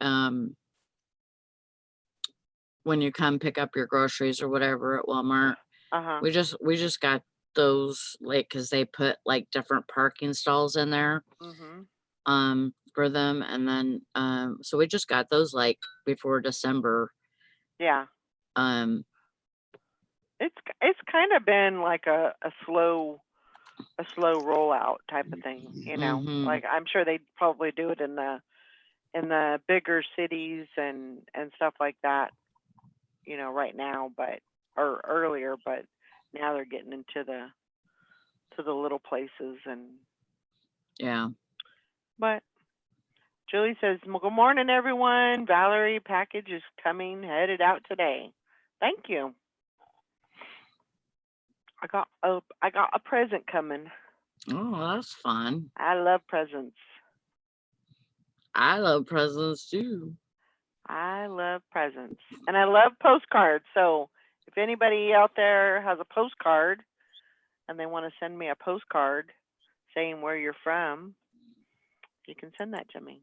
when you come pick up your groceries or whatever at Walmart, uh-huh. we just got those, like, because they put like different parking stalls in there for them, and then so we just got those like before December. Yeah. It's kind of been like a slow rollout type of thing, like I'm sure they probably do it in the bigger cities and stuff like that, right now, or earlier, but now they're getting into the little places. And Yeah. But Julie says, good morning, everyone. Valerie package is headed out today. Thank you. I got a present coming. Oh, that's fun. I love presents. I love presents too. I love presents. And I love postcards. So if anybody out there has a postcard and they want to send me a postcard saying where you're from, you can send that to me.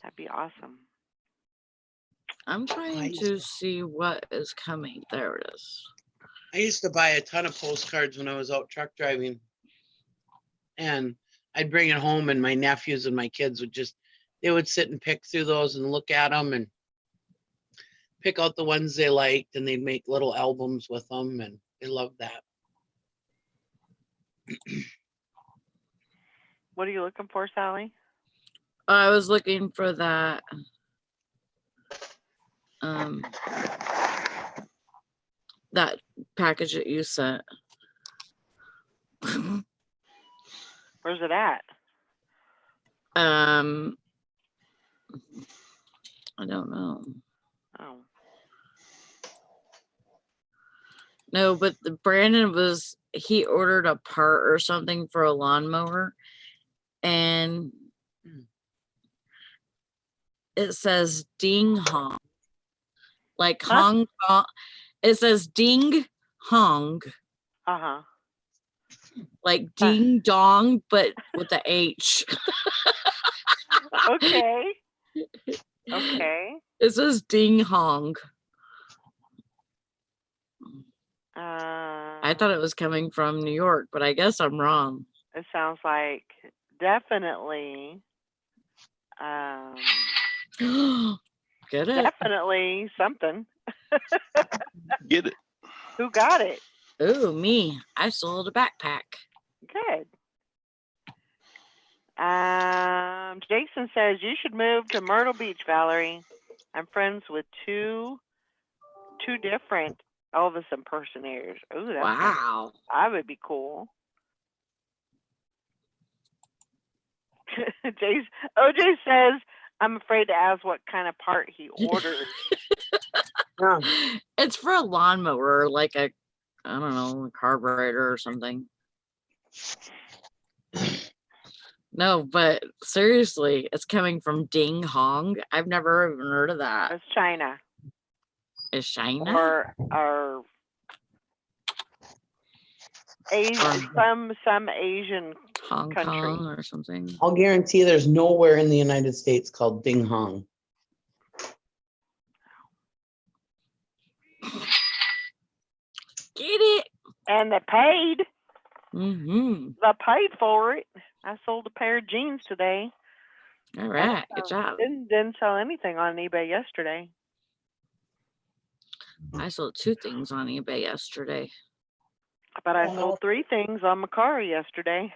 That'd be awesome. I'm trying to see what is coming. There it is. I used to buy a ton of postcards when I was out truck driving, and I'd bring it home, and my nephews and my kids would sit and pick through those and look at them and pick out the ones they liked, and they'd make little albums with them, and they loved that. What are you looking for, Sally? I was looking for that. That package that you sent. Where's it at? I don't know. Oh. No, but Brandon he ordered a part or something for a lawnmower, and it says ding hong. Like Hong Kong. It says ding hong. Uh-huh. Like ding dong, but with the H. Okay. Okay. It says ding hong. I thought it was coming from New York, but I guess I'm wrong. It sounds like definitely Get it? Definitely something. Get it. Who got it? Ooh, me. I sold a backpack. Good. Jason says you should move to Myrtle Beach, Valerie. I'm friends with two different Elvis impersonators. Ooh, that's Wow. that would be cool. OJ says, I'm afraid to ask what kind of part he ordered. Yeah. It's for a lawnmower, like a, I don't know, a carburetor or something. No, but seriously, it's coming from Ding Hong. I've never even heard of that. That's China. Is China? Or Asian, some Asian Hong country. Kong or something. I'll guarantee there's nowhere in the United States called Ding Hong. Get it? And they paid. Mm-hmm. They paid for it. I sold a pair of jeans today. All right. Good job. Didn't sell anything on eBay yesterday. I sold 2 things on eBay yesterday. But I Oh, no. sold 3 things on Macari yesterday.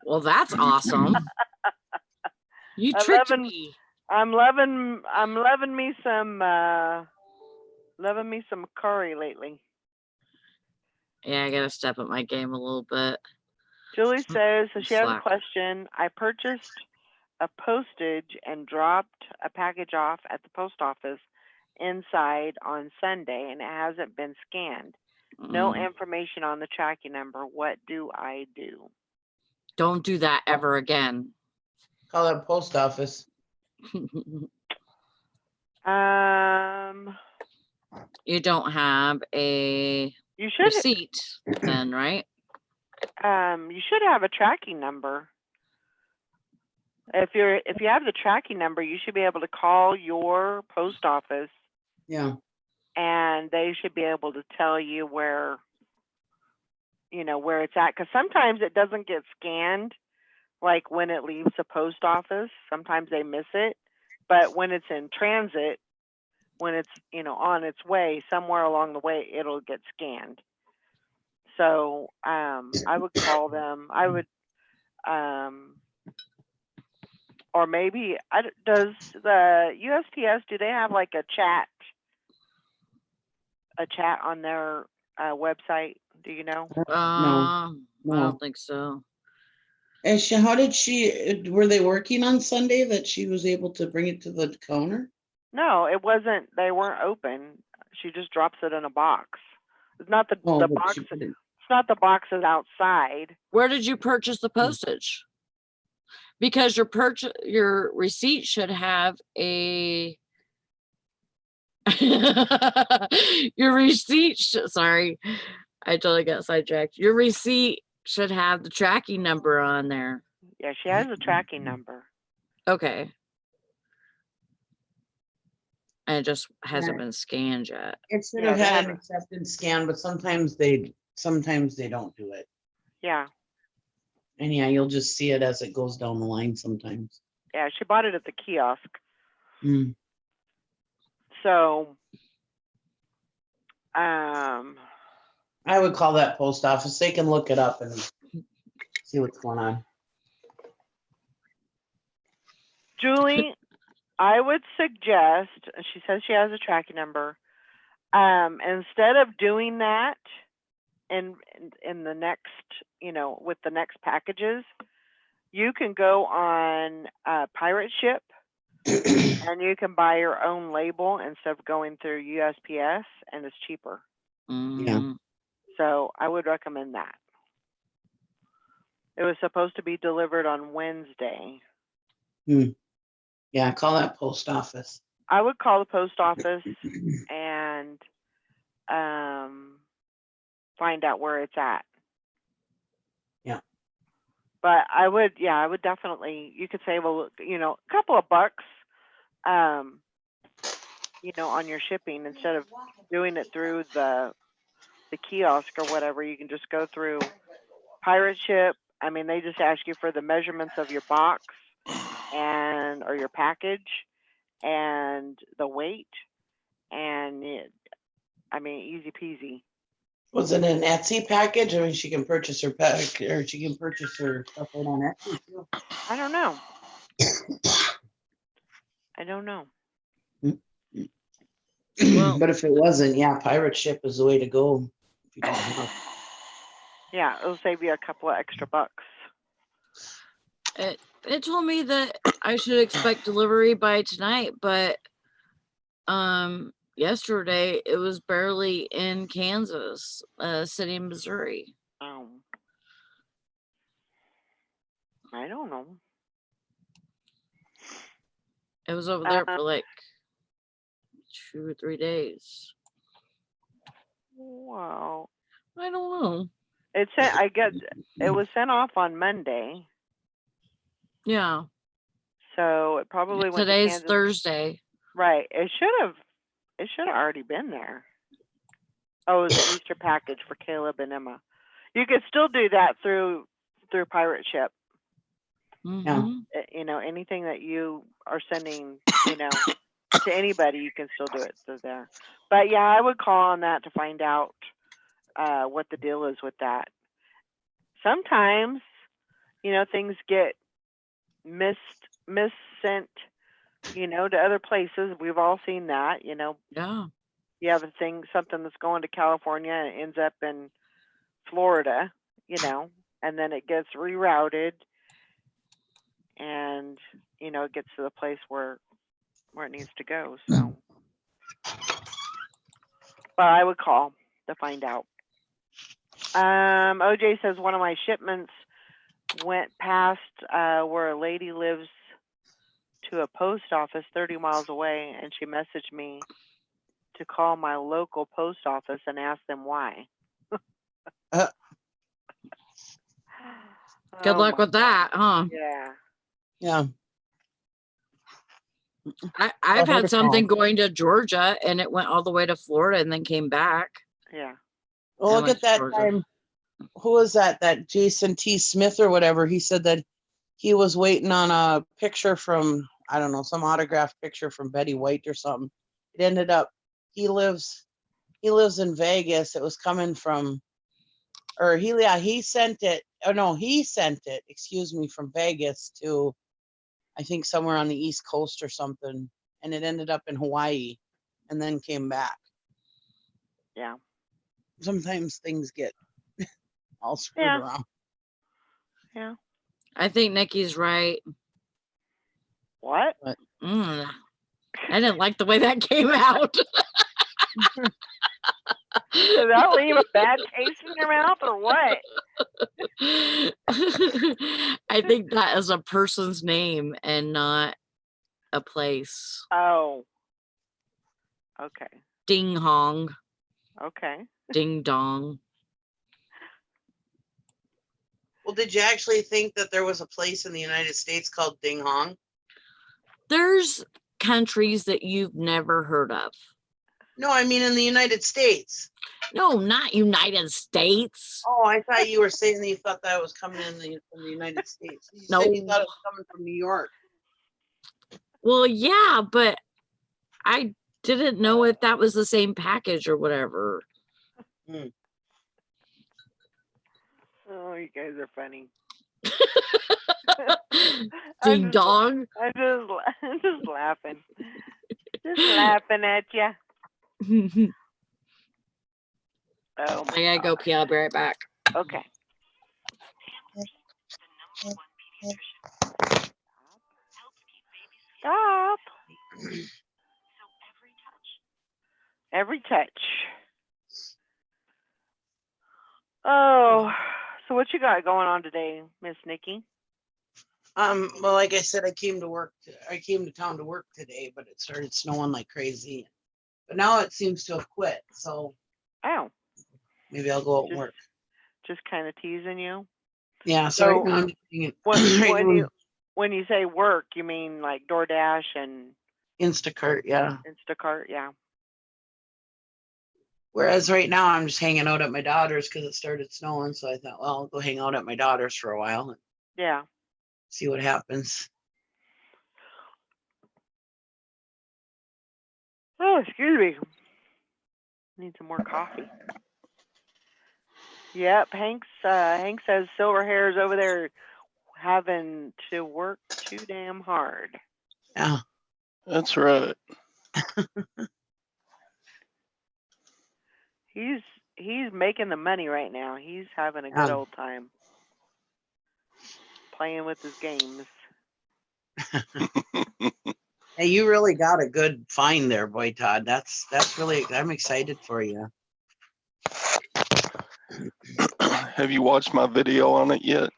Well, that's awesome. You I'm tricked loving- me. I'm loving me some Macari lately. Yeah, I gotta step up my game a little bit. Julie says, so she has a Slack. question. I purchased a postage and dropped a package off at the post office inside on Sunday, and it hasn't been scanned. No Mm. information on the tracking number. What do I do? Don't do that ever again. Call that post office. You don't have a You should receipt then, right? you should have a tracking number. If you have the tracking number, you should be able to call your post office Yeah. and they should be able to tell you where it's at, because sometimes it doesn't get scanned, like when it leaves the post office. Sometimes they miss it, but when it's in transit, when it's on its way, somewhere along the way it'll get scanned. So I would call them. I would or maybe does the USPS, do they have like a chat on their website? Do you know? I No. don't think so. And how did were they working on Sunday that she was able to bring it to the counter? No, it wasn't. They weren't open. She just drops it in a box. It's not the Oh, but box. she It's put it- not the boxes outside. Where did you purchase the postage? Because your receipt should have a your receipt sorry, I totally got sidetracked. Your receipt should have the tracking number on there. Yeah, she has a tracking number. Okay. And it just hasn't Yeah. been scanned yet. It should Yeah, have they had an haven't. acceptance scan, but sometimes they don't do it. Yeah, And yeah, you'll just see it as it goes down the line sometimes. yeah. She bought it at the kiosk. Mm. So, I would call that post office. They can look it up and see what's going on. Julie, I would suggest, she says she has a tracking number. Instead of doing that in the next, with the next packages, you can go on Pirate Ship and you can buy your own label instead of going through USPS, and it's cheaper. Mhm. So I would recommend that. It was supposed to be delivered on Wednesday. Yeah, call that post office. I would call the post office and find out where it's at. Yeah. But I would definitely, you could save a couple of bucks, on your shipping. Instead of doing it through the kiosk or whatever, you can just go through Pirate Ship. I mean, they just ask you for the measurements of your box or your package, and the weight, and I mean, easy peasy. Was it an Etsy package? I mean, she can purchase her pack, or she can purchase her stuff right on Etsy too. I don't know. I don't know. Well- But if it wasn't, yeah, pirate ship is the way to go. If you don't have. Yeah, it'll save you a couple of extra bucks. It told me that I should expect delivery by tonight, but yesterday it was barely in Kansas, city in Missouri. I don't know. It was over there for like 2 or 3 days. Wow. I don't know. It sent. I guess it was sent off on Monday, Yeah. so it probably went to Today's Kansas. Thursday. Right. It should have. It should have already been there. Oh, it was an Easter package for Caleb and Emma. You could still do that through Pirate Ship. Mhm. You know, anything that you are sending, you know, to anybody, you can still do it through there. But yeah, I would call on that to find out what the deal is with that. Sometimes, you know, things get missent, you know, to other places. We've all seen that, you know. Yeah. You have something that's going to California and it ends up in Florida, you know, and then it gets rerouted and, you know, it gets to the place where it needs to go. So, but I would call to find out. OJ says one of my shipments went past where a lady lives to a post office 30 miles away, and she messaged me to call my local post office and ask them why. Good luck with that, huh? Yeah. Yeah. I've her had to something call. going to Georgia and it went all the way to Florida and then came back. Yeah. Well, I look went at to that Georgia. time. Who was that? That Jason T. Smith or whatever. He said that he was waiting on a picture from, I don't know, some autographed picture from Betty White or something. It ended up he lives in Vegas. It was coming from, or he sent it. Oh no, he sent it. Excuse me, from Vegas to, I think somewhere on the East Coast or something, and it ended up in Hawaii, and then came back. Yeah. Sometimes things get all screwed Yeah. around. Yeah. I think Nikki's right. What? I didn't like the way that came out. Did that leave a bad taste in your mouth or what? I think that is a person's name and not a place. Oh. Okay. Ding hong, Okay. ding dong. Well, did you actually think that there was a place in the United States called Ding Hong? There's countries that you've never heard of. No, I mean in the United States. No, not United States. Oh, I thought you were saying that you thought that was coming from the United States. You said you No. thought it was coming from New York. Well, yeah, but I didn't know if that was the same package or whatever. Oh, you guys are funny. Ding dong. I'm just laughing. Just laughing at you. Oh, I gotta go pee. I'll be right back. okay. Stop. Every touch. Oh, so what you got going on today, Miss Nikki? Well, like I said, I came to town to work today, but it started snowing like crazy. But now it seems to have quit, so Oh, maybe I'll go out and work. just kind of teasing you. Yeah, so right now I'm just doing it. When you say work, you mean like DoorDash and Instacart, yeah. Instacart, yeah. Whereas right now I'm just hanging out at my daughter's because it started snowing. So I thought, well, I'll go hang out at my daughter's for a while and Yeah. see what happens. Oh, excuse me. Need some more coffee. Yep, Hank says Silver Hair's over there having to work too damn hard. Yeah. That's right. He's making the money right now. He's having a good Yeah. old time playing with his games. Hey, you really got a good find there, boy, Todd. That's really, I'm excited for you. Have you watched my video on it yet?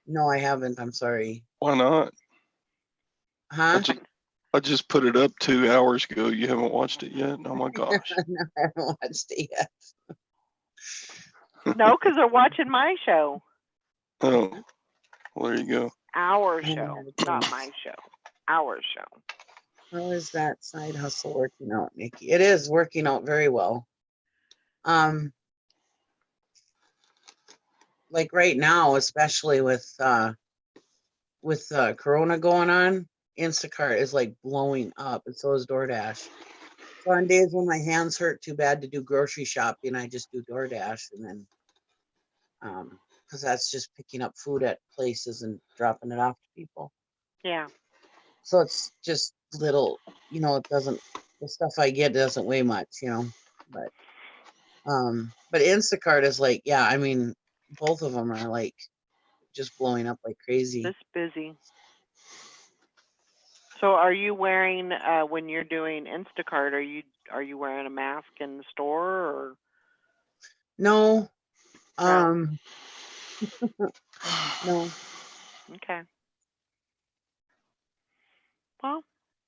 No, I haven't. I'm sorry. Why not? Huh? I just put it up 2 hours ago. You haven't watched it yet? Oh my gosh. No, I haven't watched it yet. No, because they're watching my show. Oh, well, there you go. Our I haven't show, had a not chance. my show. Our show. How is that side hustle working out, Nikki? It is working out very well. Like right now, especially with Corona going on, Instacart is like blowing up, and so is DoorDash. So on days when my hands hurt too bad to do grocery shopping, I just do DoorDash, and then because that's just picking up food at places and dropping it off to people. Yeah. So it's just little, it doesn't, the stuff I get doesn't weigh much, but Instacart is like, yeah, I mean, both of them are like just blowing up like crazy. This busy. So are you wearing when you're doing Instacart, are you wearing a mask in the store or No, no? no. Okay. Well,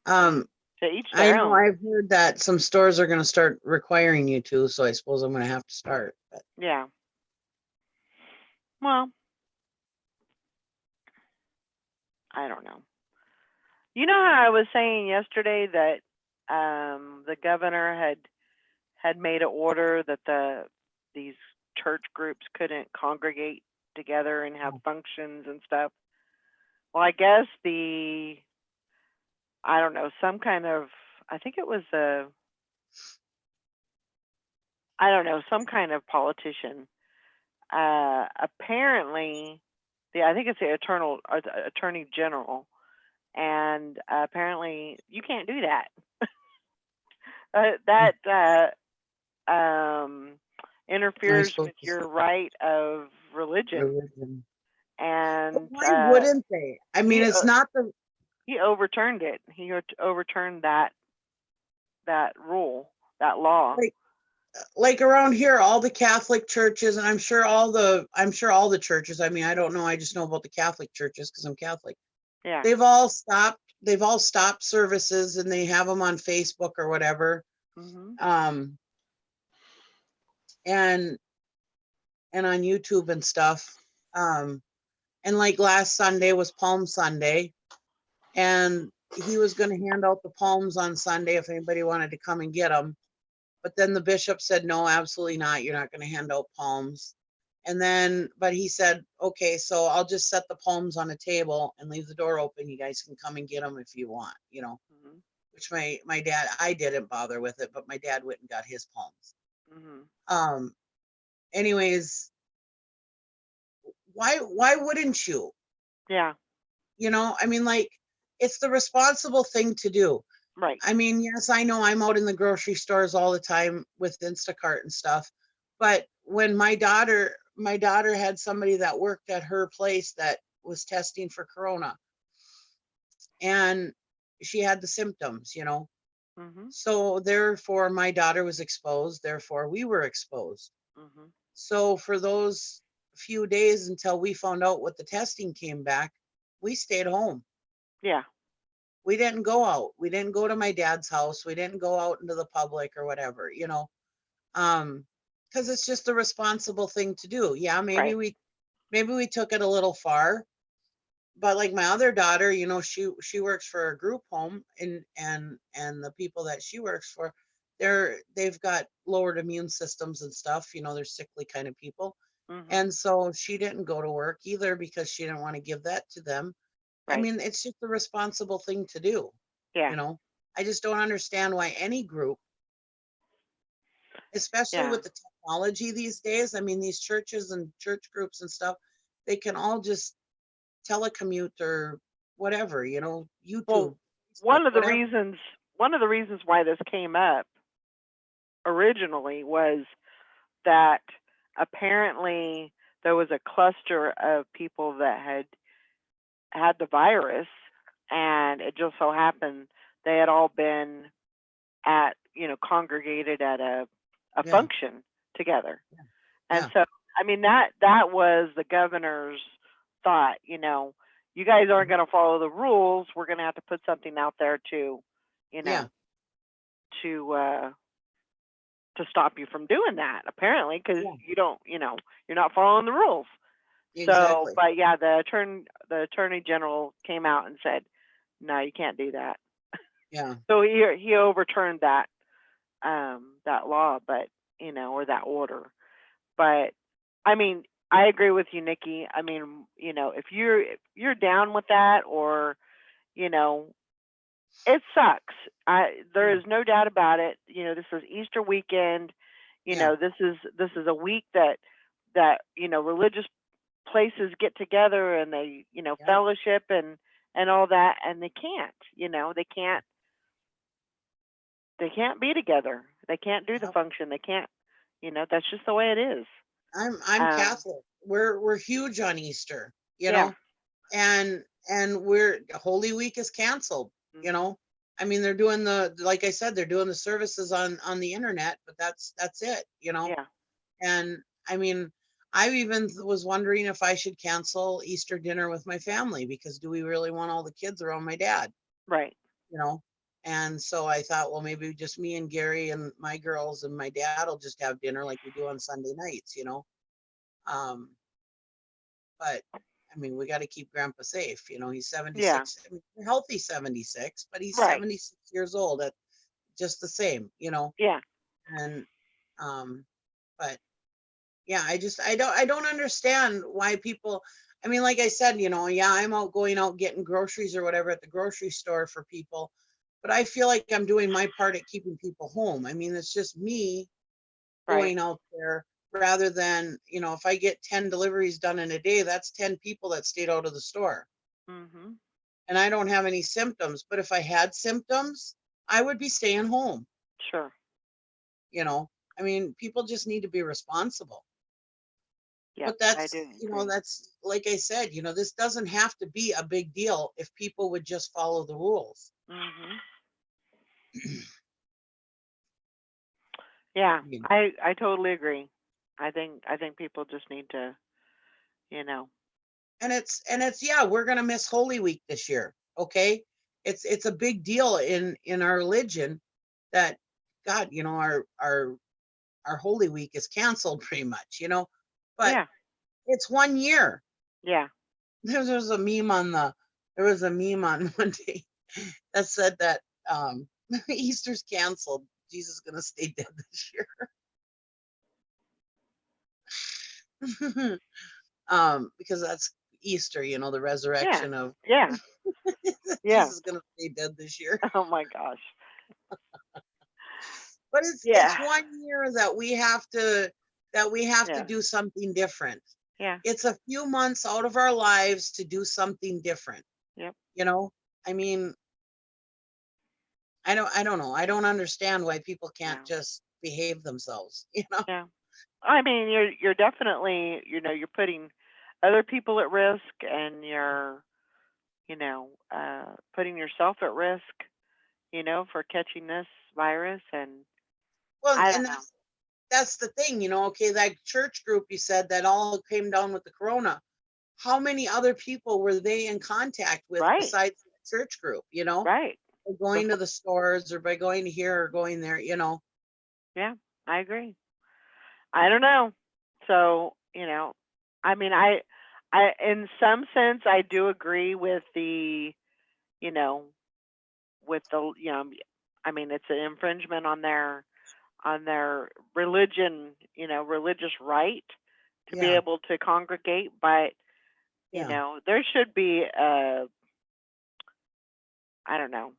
to each I their know own. I've heard that some stores are going to start requiring you to, so I suppose I'm going to have to start. But Yeah. Well, I don't know. You know how I was saying yesterday that the governor had made an order that these church groups couldn't congregate together and have functions and stuff. Well, I guess I don't know, some kind of, I think it was some kind of politician. Apparently, I think it's the attorney general, and apparently you can't do that. That interferes with your right of religion. And but why wouldn't they? I mean, it's not the. He overturned it. He overturned that rule, that law. Like around here, all the Catholic churches, and I'm sure all the churches. I mean, I don't know. I just know about the Catholic churches because I'm Catholic. Yeah. They've all stopped services, and they have them on Facebook or whatever. Mm-hmm. And on YouTube and stuff. And like last Sunday was Palm Sunday, and he was going to hand out the palms on Sunday if anybody wanted to come and get them. But then the bishop said, no, absolutely not. You're not going to hand out palms. And then, but he said, okay, so I'll just set the palms on a table and leave the door open. You guys can come and get them if you want, Mm-hmm. Which my dad, I didn't bother with it, but my dad went and got his palms. Mm-hmm. Anyways, why wouldn't you? Yeah. I mean, like, it's the responsible thing to do. Right. I mean, yes, I know I'm out in the grocery stores all the time with Instacart and stuff, but when my daughter had somebody that worked at her place that was testing for Corona, and she had the symptoms, Mm-hmm. So therefore my daughter was exposed, therefore we were exposed. Mm-hmm. So for those few days until we found out what the testing came back, we stayed home. Yeah. We didn't go out. We didn't go to my dad's house. We didn't go out into the public or whatever, because it's just the responsible thing to do. Yeah, maybe we took it a little far, but like my other daughter, she works for a group home, and the people that she works for, they've got lowered immune systems and stuff. They're sickly kind of people, Mm-hmm. and so she didn't go to work either because she didn't want to give that to them. Right. I mean, it's just the responsible thing to do. Yeah. I just don't understand why any group, especially Yeah. with the technology these days. I mean, these churches and church groups and stuff, they can all just telecommute or whatever, YouTube, Well, Facebook, one of the whatever. reasons why this came up originally was that apparently there was a cluster of people that had the virus, and it just so happened they had all been congregated at a Yeah. function together. And Yeah. so, I mean, that was the governor's thought, you guys aren't going to follow the rules. We're going to have to put something out there to, Yeah. to stop you from doing that, apparently, because Yeah. you don't, you're not following the rules. So, Exactly. but yeah, the attorney general came out and said, no, you can't do that. Yeah. So he overturned that law, but or that order. But I mean, I agree with you, Nikki. I mean, if you're down with that, or it sucks. There is no doubt about it. This is Easter weekend. Yeah. This is a week that religious places get together and they fellowship and all that, and they can't be together. They can't do the Yep. function. They can't. That's just the way it is. I'm Catholic. We're huge on Easter, Yeah. and we're Holy Week is canceled, I mean, they're doing like I said, they're doing the services on the internet, but that's it, Yeah. And I mean, I even was wondering if I should cancel Easter dinner with my family, because do we really want all the kids around my dad, Right. And so I thought, well, maybe just me and Gary and my girls and my dad will just have dinner like we do on Sunday nights, But I mean, we got to keep Grandpa safe. He's 76, I mean, a healthy 76, but he's Right. 76 years old at just the same, Yeah. and, but yeah, I don't understand why people, I mean, like I said, yeah, I'm going out getting groceries or whatever at the grocery store for people, but I feel like I'm doing my part at keeping people home. I mean, it's just me Right. going out there, rather than, if I get 10 deliveries done in a day, that's 10 people that stayed out of the store. Mm-hmm. And I don't have any symptoms, but if I had symptoms, I would be staying home. Sure. I mean, people just need to be responsible. Yeah. But that's, I do. that's like I said, this doesn't have to be a big deal if people would just follow the rules. Mm-hmm. Yeah, You know. I totally agree. I think people just need to, And it's yeah, we're gonna miss Holy Week this year. Okay. It's a big deal in our religion that, God, our Holy Week is canceled pretty much, but yeah, it's 1 year. yeah. There was a meme on one day that said that Easter's canceled. Jesus is gonna stay dead this year. Because that's Easter, the resurrection of Yeah. Yeah. Jesus is gonna stay dead this year. Oh my gosh. But it's Yeah. 1 year that we have to Yeah. do something different. Yeah. It's a few months out of our lives to do something different. Yep. I mean, I don't know. I don't understand why people can't Yeah. just behave themselves, Yeah. I mean, you're definitely, you're putting other people at risk, and you're, putting yourself at risk, for catching this virus, and Well, I and don't know. that's the thing, okay, that church group you said that all came down with the corona. How many other people were they in contact with Right. besides the church group, Right. by going to the stores or by going to here or going there, Yeah, I agree. I don't know. So, I mean, I in some sense I do agree with the, you know, with the, I mean, it's an infringement on their religion, religious right to be Yeah. able to congregate, but Yeah. there should be I don't know.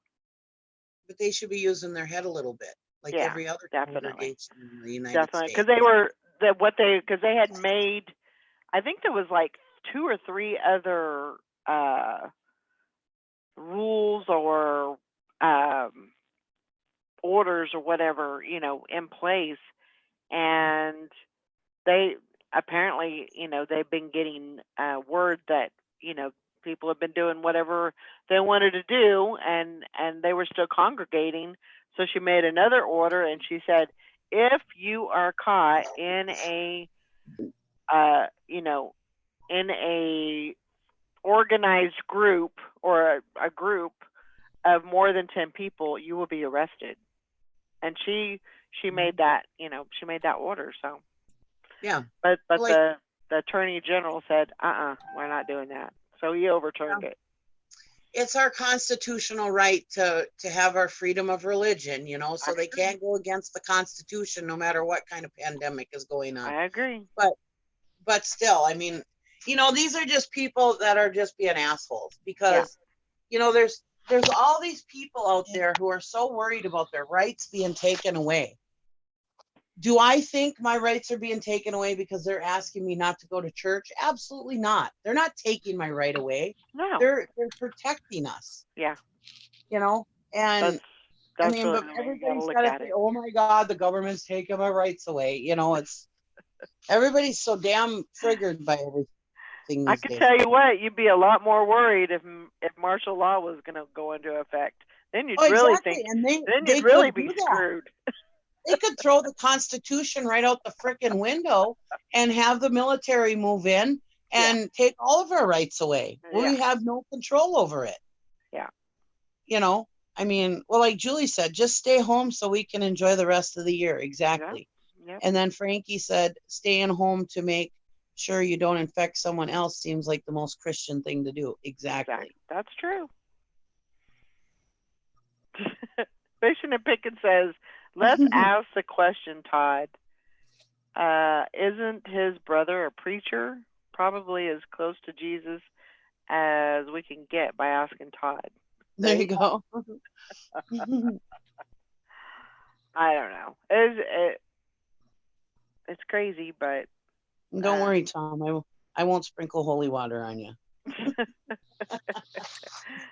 But they should be using their head a little bit, like Yeah, every other definitely. congregation in the United Definitely, States. because they had made, I think there was like 2 or 3 other rules or orders or whatever, in place, and they apparently, they've been getting word that, people have been doing whatever they wanted to do, and they were still congregating. So she made another order, and she said, if you are caught in a in a organized group or a group of more than 10 people, you will be arrested. And she made that, she made that order. So Yeah. but Like- the attorney general said, we're not doing that. So he overturned it. It's our constitutional right to have our freedom of religion, so they can't go against the Constitution no matter what kind of pandemic is going on. I agree. But still, I mean, these are just people that are just being assholes because, there's all these people out there who are so worried about their rights being taken away. Do I think my rights are being taken away because they're asking me not to go to church? Absolutely not. They're not taking my right away. No. They're protecting us. Yeah. And That's I mean, really but the way you everybody's gotta look got to at say, it. "Oh my God, the government's taking my rights away." It's everybody's so damn triggered by everything I these can days. tell you what, you'd be a lot more worried if martial law was going to go into effect. Then you'd Oh, really exactly. think. And Then they you'd really could be do that. screwed. They could throw the Constitution right out the frickin' window and have the military move in and take all of our rights away. We have no control over it. Yeah. I mean, well, like Julie said, just stay home so we can enjoy the rest of the year. Exactly. Yep. And then Frankie said, staying home to make sure you don't infect someone else seems like the most Christian thing to do. Exactly. That's true. Fishing and Picking says, let's ask the question, Todd. Isn't his brother a preacher? Probably as close to Jesus as we can get by asking Todd. There you go. I don't know. It's crazy, but Don't worry, Tom. I won't sprinkle holy water on you.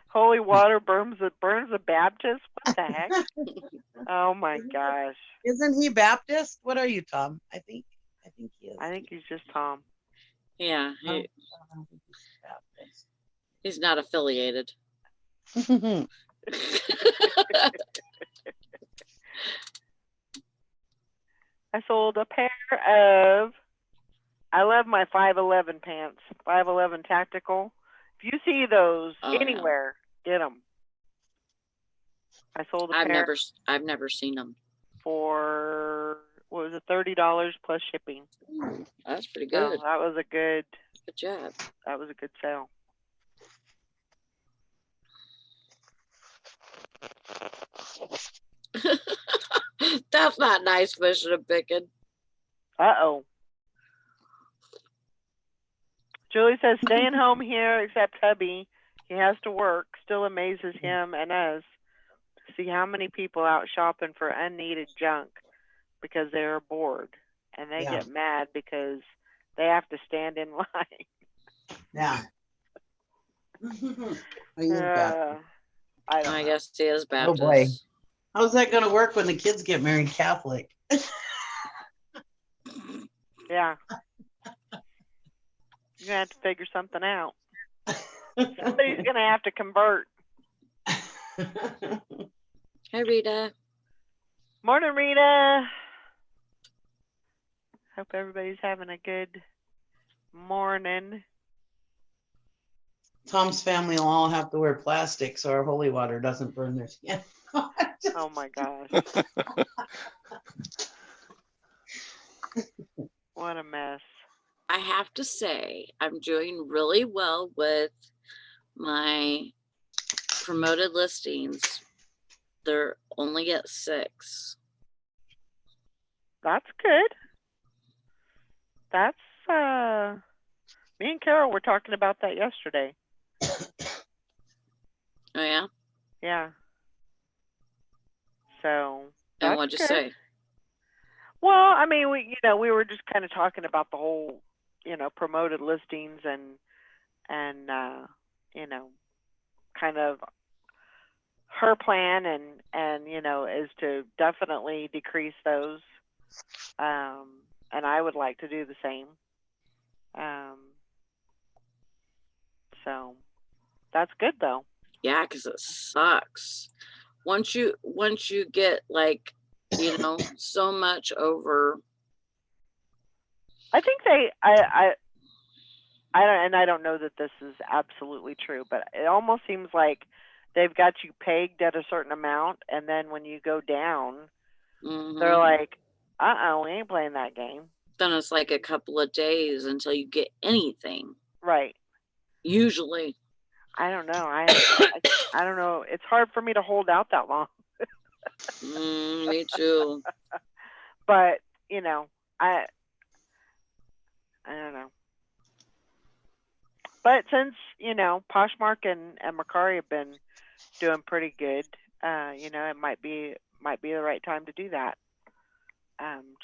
Holy water burns the Baptist? What the heck? Oh my gosh. Isn't he Baptist? What are you, Tom? I think he is. I think he's just Tom. Yeah, I don't think he's he's not affiliated. Baptist. I sold a pair of, I love my 511 pants, 511 tactical. If you see those anywhere, get them. I sold a pair. I've never seen them. For, what was it, $30 plus shipping. That's pretty So good. that was a good job. That was a good sale. That's not nice, Fishing and Picking. Uh-oh. Julie says, staying home here except hubby. He has to work. Still amazes him and us. See how many people out shopping for unneeded junk because they're bored. And they get mad because they have to stand in line. Yeah. I guess he is Baptist. Oh boy. How's that going to work when the kids get married Catholic? Yeah. You're going to have to figure something out. Somebody's going to have to convert. Hi, Rita. Morning, Rita. Hope everybody's having a good morning. Tom's family will all have to wear plastic so our holy water doesn't burn their skin. Oh my gosh. What a mess. I have to say, I'm doing really well with my promoted listings. They're only at 6. That's good. That's me and Carol were talking about that yesterday. Oh yeah? Yeah. So And that's what'd you good. say? Well, I mean, we were just kind of talking about the whole, promoted listings and kind of her plan and is to definitely decrease those. And I would like to do the same. So that's good though. Yeah, because it sucks. Once you get like, so much over. I think I don't know that this is absolutely true, but it almost seems like they've got you pegged at a certain amount, and then when you go down, they're Mhm. like, we ain't playing that game. Then it's like a couple of days until you get anything. Right. Usually. I don't know. I don't know. It's hard for me to hold out that long. Me too. But, I don't know. But since, Poshmark and Mercari have been doing pretty good, it might be the right time to do that.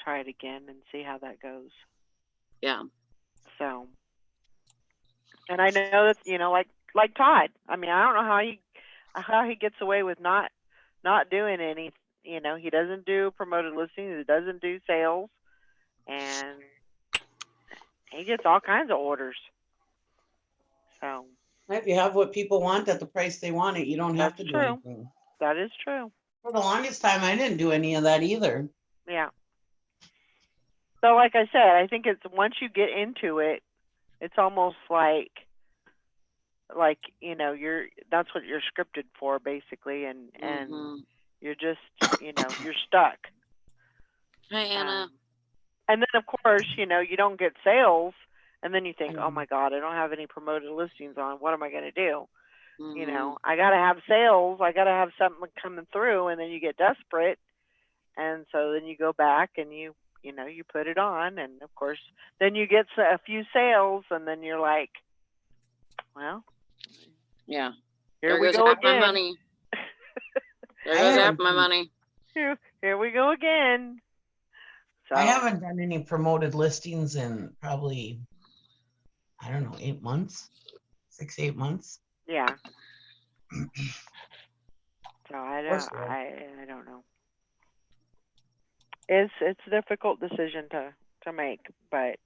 Try it again and see how that goes. Yeah. So, and I know that, like Todd. I mean, I don't know how he gets away with not doing any. He doesn't do promoted listings. He doesn't do sales, and he gets all kinds of orders. So If you have what people want at the price they want it, you don't have to that's do true. anything. That is true. For the longest time, I didn't do any of that either. Yeah. So like I said, I think it's once you get into it, it's almost like that's what you're scripted for basically, and Mhm. you're just you're stuck. Hi, Anna. And then of course you don't get sales, and then you think, oh Mhm. my God, I don't have any promoted listings on. What am I going to do? Mhm. I got to have sales. I got to have something coming through, and then you get desperate, and so then you go back and you put it on, and of course then you get a few sales, and then you're like, well, Yeah. here There we goes go half my again. money. There I goes half haven't my done- money. Here we go again. So I haven't done any promoted listings in probably, I don't know, 8 months, 6, 8 months. yeah. So I Or don't so. I don't know. It's a difficult decision to make, but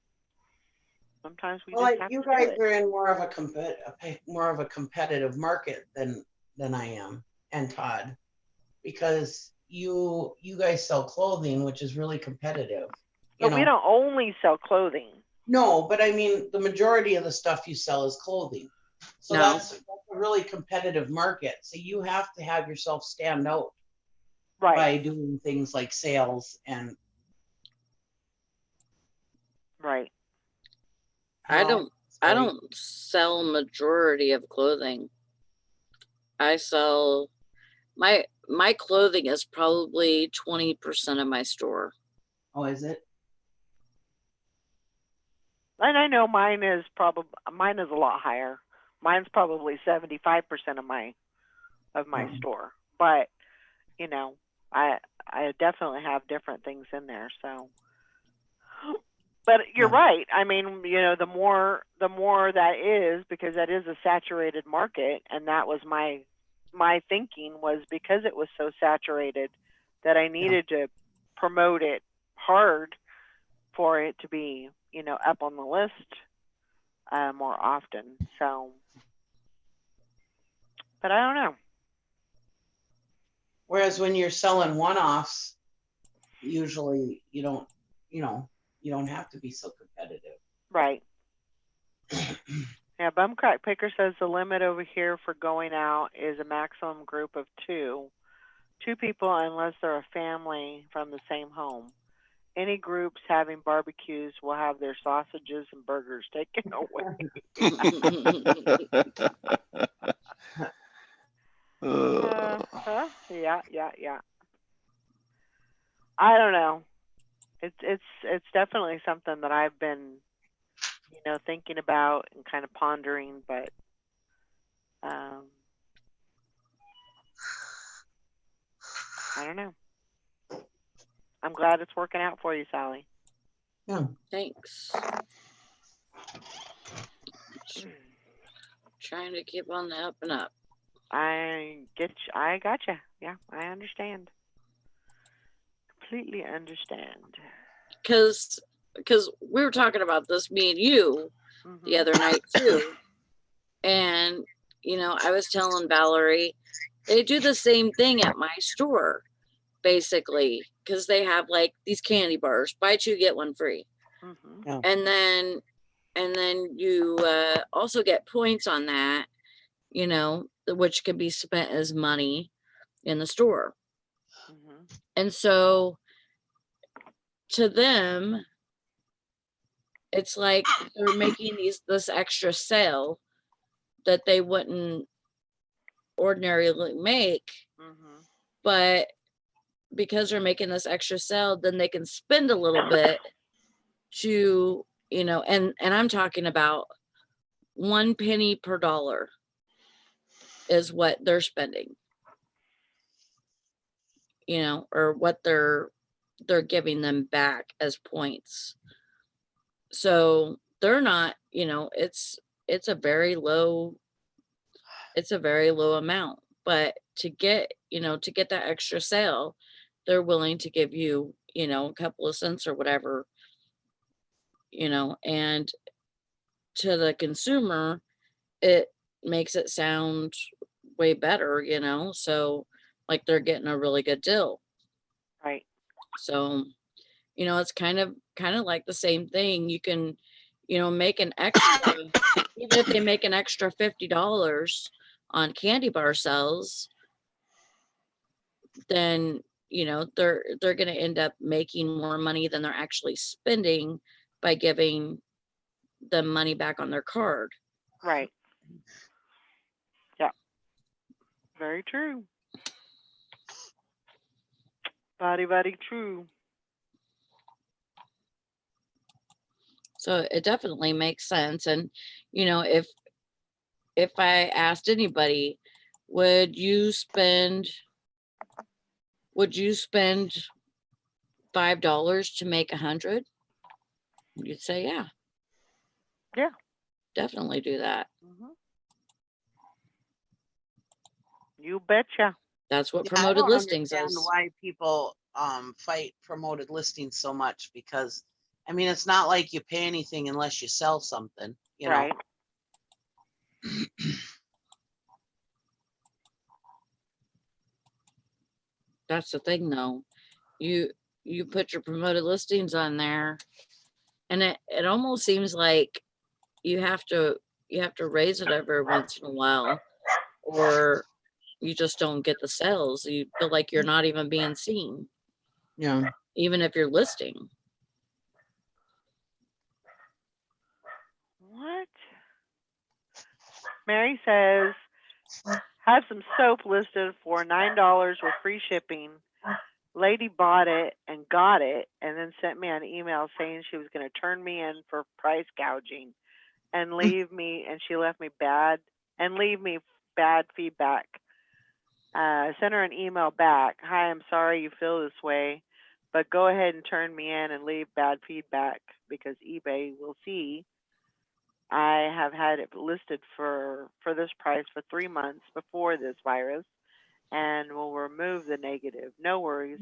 sometimes we Well, just have you to guys do it. are in more of a competitive market than I am, and Todd, because you guys sell clothing, which is really competitive. But we don't only sell clothing. No, but I mean, the majority of the stuff you sell is clothing. So No. that's a really competitive market. So you have to have yourself stand out Right. by doing things like sales and. Right. I don't So sell majority of clothing. I sell my clothing is probably 20% of my store. Oh, is it? And I know mine is a lot higher. Mine's probably 75% of my store. But, I definitely have different things in there, so. But you're right. I mean, the more that is, because that is a saturated market, and that was my thinking was because it was so saturated that I needed to promote it hard for it to be, up on the list more often. So, but I don't know. Whereas when you're selling one-offs, usually you don't have to be so competitive. Right. Yeah, Bum Crack Picker says the limit over here for going out is a maximum group of 2 people unless they're a family from the same home. Any groups having barbecues will have their sausages and burgers taken away. Yeah. I don't know. It's definitely something that I've been, thinking about and kind of pondering, but I don't know. I'm glad it's working out for you, Sally. Yeah. Thanks. Trying to keep on the up and up. I gotcha. Yeah, I understand. Completely understand. Cause we were talking about this, me and you, the Mhm. other night too. And, I was telling Valerie, they do the same thing at my store, basically, because they have like these candy bars, buy two, get one free. Mhm. And then you also get points on that, which can be spent as money in the store. Mhm. And so to them, it's like they're making this extra sale that they wouldn't ordinarily make, Mhm. but because they're making this extra sale, then they can spend a little bit to, and I'm talking about 1 penny per dollar is what they're spending, or what they're giving them back as points. So they're not, it's a very low amount, but to get that extra sale, they're willing to give you, a couple of cents or whatever, and to the consumer, it makes it sound way better, so like they're getting a really good deal. Right. So, it's kind of like the same thing. You can, make an extra, even if they make an extra $50 on candy bar sales, then, they're going to end up making more money than they're actually spending by giving them money back on their card. Right. Yeah. Very true. Body true. So it definitely makes sense. And, if I asked anybody, would you spend $5 to make 100? You'd say, yeah. Yeah. Definitely do that. Mhm. You betcha. That's what Yeah, promoted I don't listings understand is. why people fight promoted listings so much, because I mean, it's not like you pay anything unless you sell something, Right. That's the thing though. You put your promoted listings on there, and it almost seems like you have to raise it every once in a while, or you just don't get the sales. You feel like you're not even being seen, Yeah. even if you're listing. What? Mary says, have some soap listed for $9 with free shipping. Lady bought it and got it, and then sent me an email saying she was going to turn me in for price gouging and leave me, and she left me bad feedback. I sent her an email back. Hi, I'm sorry you feel this way, but go ahead and turn me in and leave bad feedback because eBay will see I have had it listed for this price for 3 months before this virus and will remove the negative. No worries.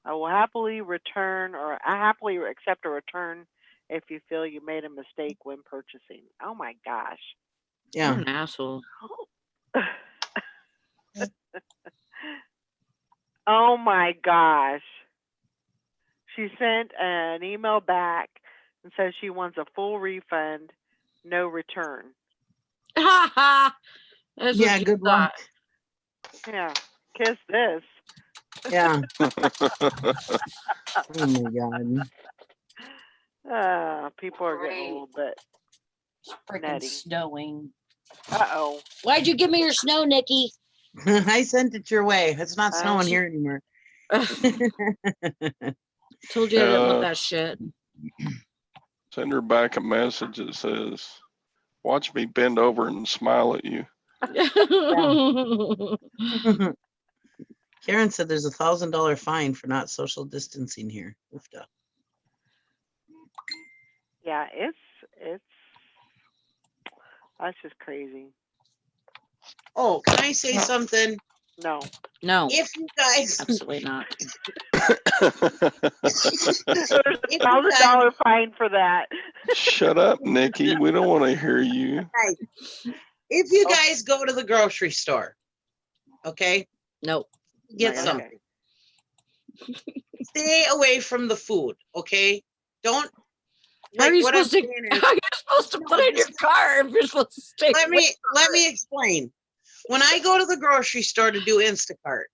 I will happily accept a return if you feel you made a mistake when purchasing. Oh my gosh. You're Yeah. an asshole. Oh my gosh. She sent an email back and says she wants a full refund, no return. Ha ha. That's Yeah, what you good thought. luck. Yeah, kiss this. Yeah. Oh my God. People are getting a Great. little bit It's freaking nutty. snowing. Uh-oh. Why'd you give me your snow, Nikki? I sent it your way. It's not snowing she- here anymore. Told you I didn't want Uh, that shit. Send her back a message that says, watch me bend over and smile at you. Karen said there's $1,000 fine for not social distancing here. Oofda. Yeah, it's that's just crazy. Oh, can I say something? No. No, If you guys, absolutely not. There's If you $1,000 fine for that. Shut up, Nikki. We don't want to hear you. if you Oh. guys go to the grocery store, okay, Nope. get Okay. something. Stay away from the food, okay? Don't. How are Like you what I'm supposed to? saying How is, are you supposed to No, put it in your just- car if you're supposed to stay? let away me explain. When I go to the grocery store to do Instacart,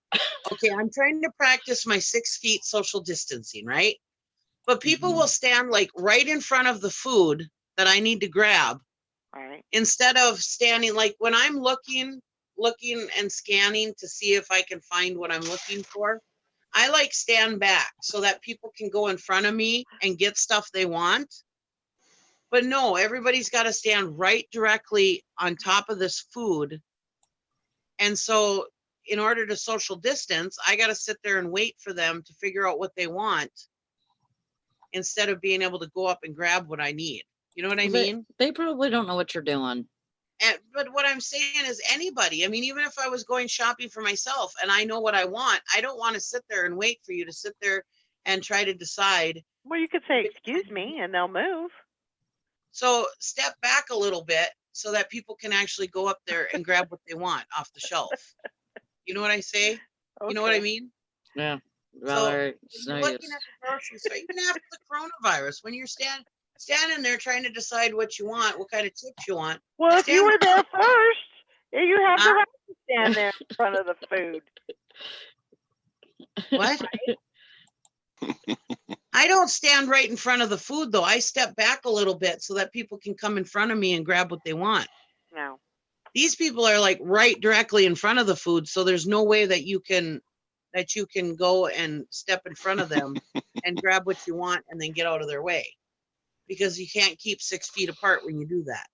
okay, I'm trying to practice my 6 feet social distancing, right? But people will stand like right in front of the food that I need to grab All right. instead of standing like when I'm looking and scanning to see if I can find what I'm looking for. I like stand back so that people can go in front of me and get stuff they want. But no, everybody's got to stand right directly on top of this food. And so in order to social distance, I got to sit there and wait for them to figure out what they want instead of being able to go up and grab what I need. You know what I mean? They probably don't know what you're doing. But what I'm saying is anybody, I mean, even if I was going shopping for myself and I know what I want, I don't want to sit there and wait for you to sit there and try to decide. Well, you could say, "Excuse me," and they'll move. So step back a little bit so that people can actually go up there and grab what they want off the shelf. You know what I say? You know what I Okay. mean? Yeah. So Rather, when it's you're no looking use. at the grocery store, even after the coronavirus, when you're standing there trying to decide what you want, what kind of chips you want. Well, if you stand were there first, you have the Huh? right to stand there in front of the food. What? I don't stand right in front of the food though. I step back a little bit so that people can come in front of me and grab what they want. No. These people are like right directly in front of the food, so there's no way that you can go and step in front of them and grab what you want and then get out of their way, because you can't keep 6 feet apart when you do that.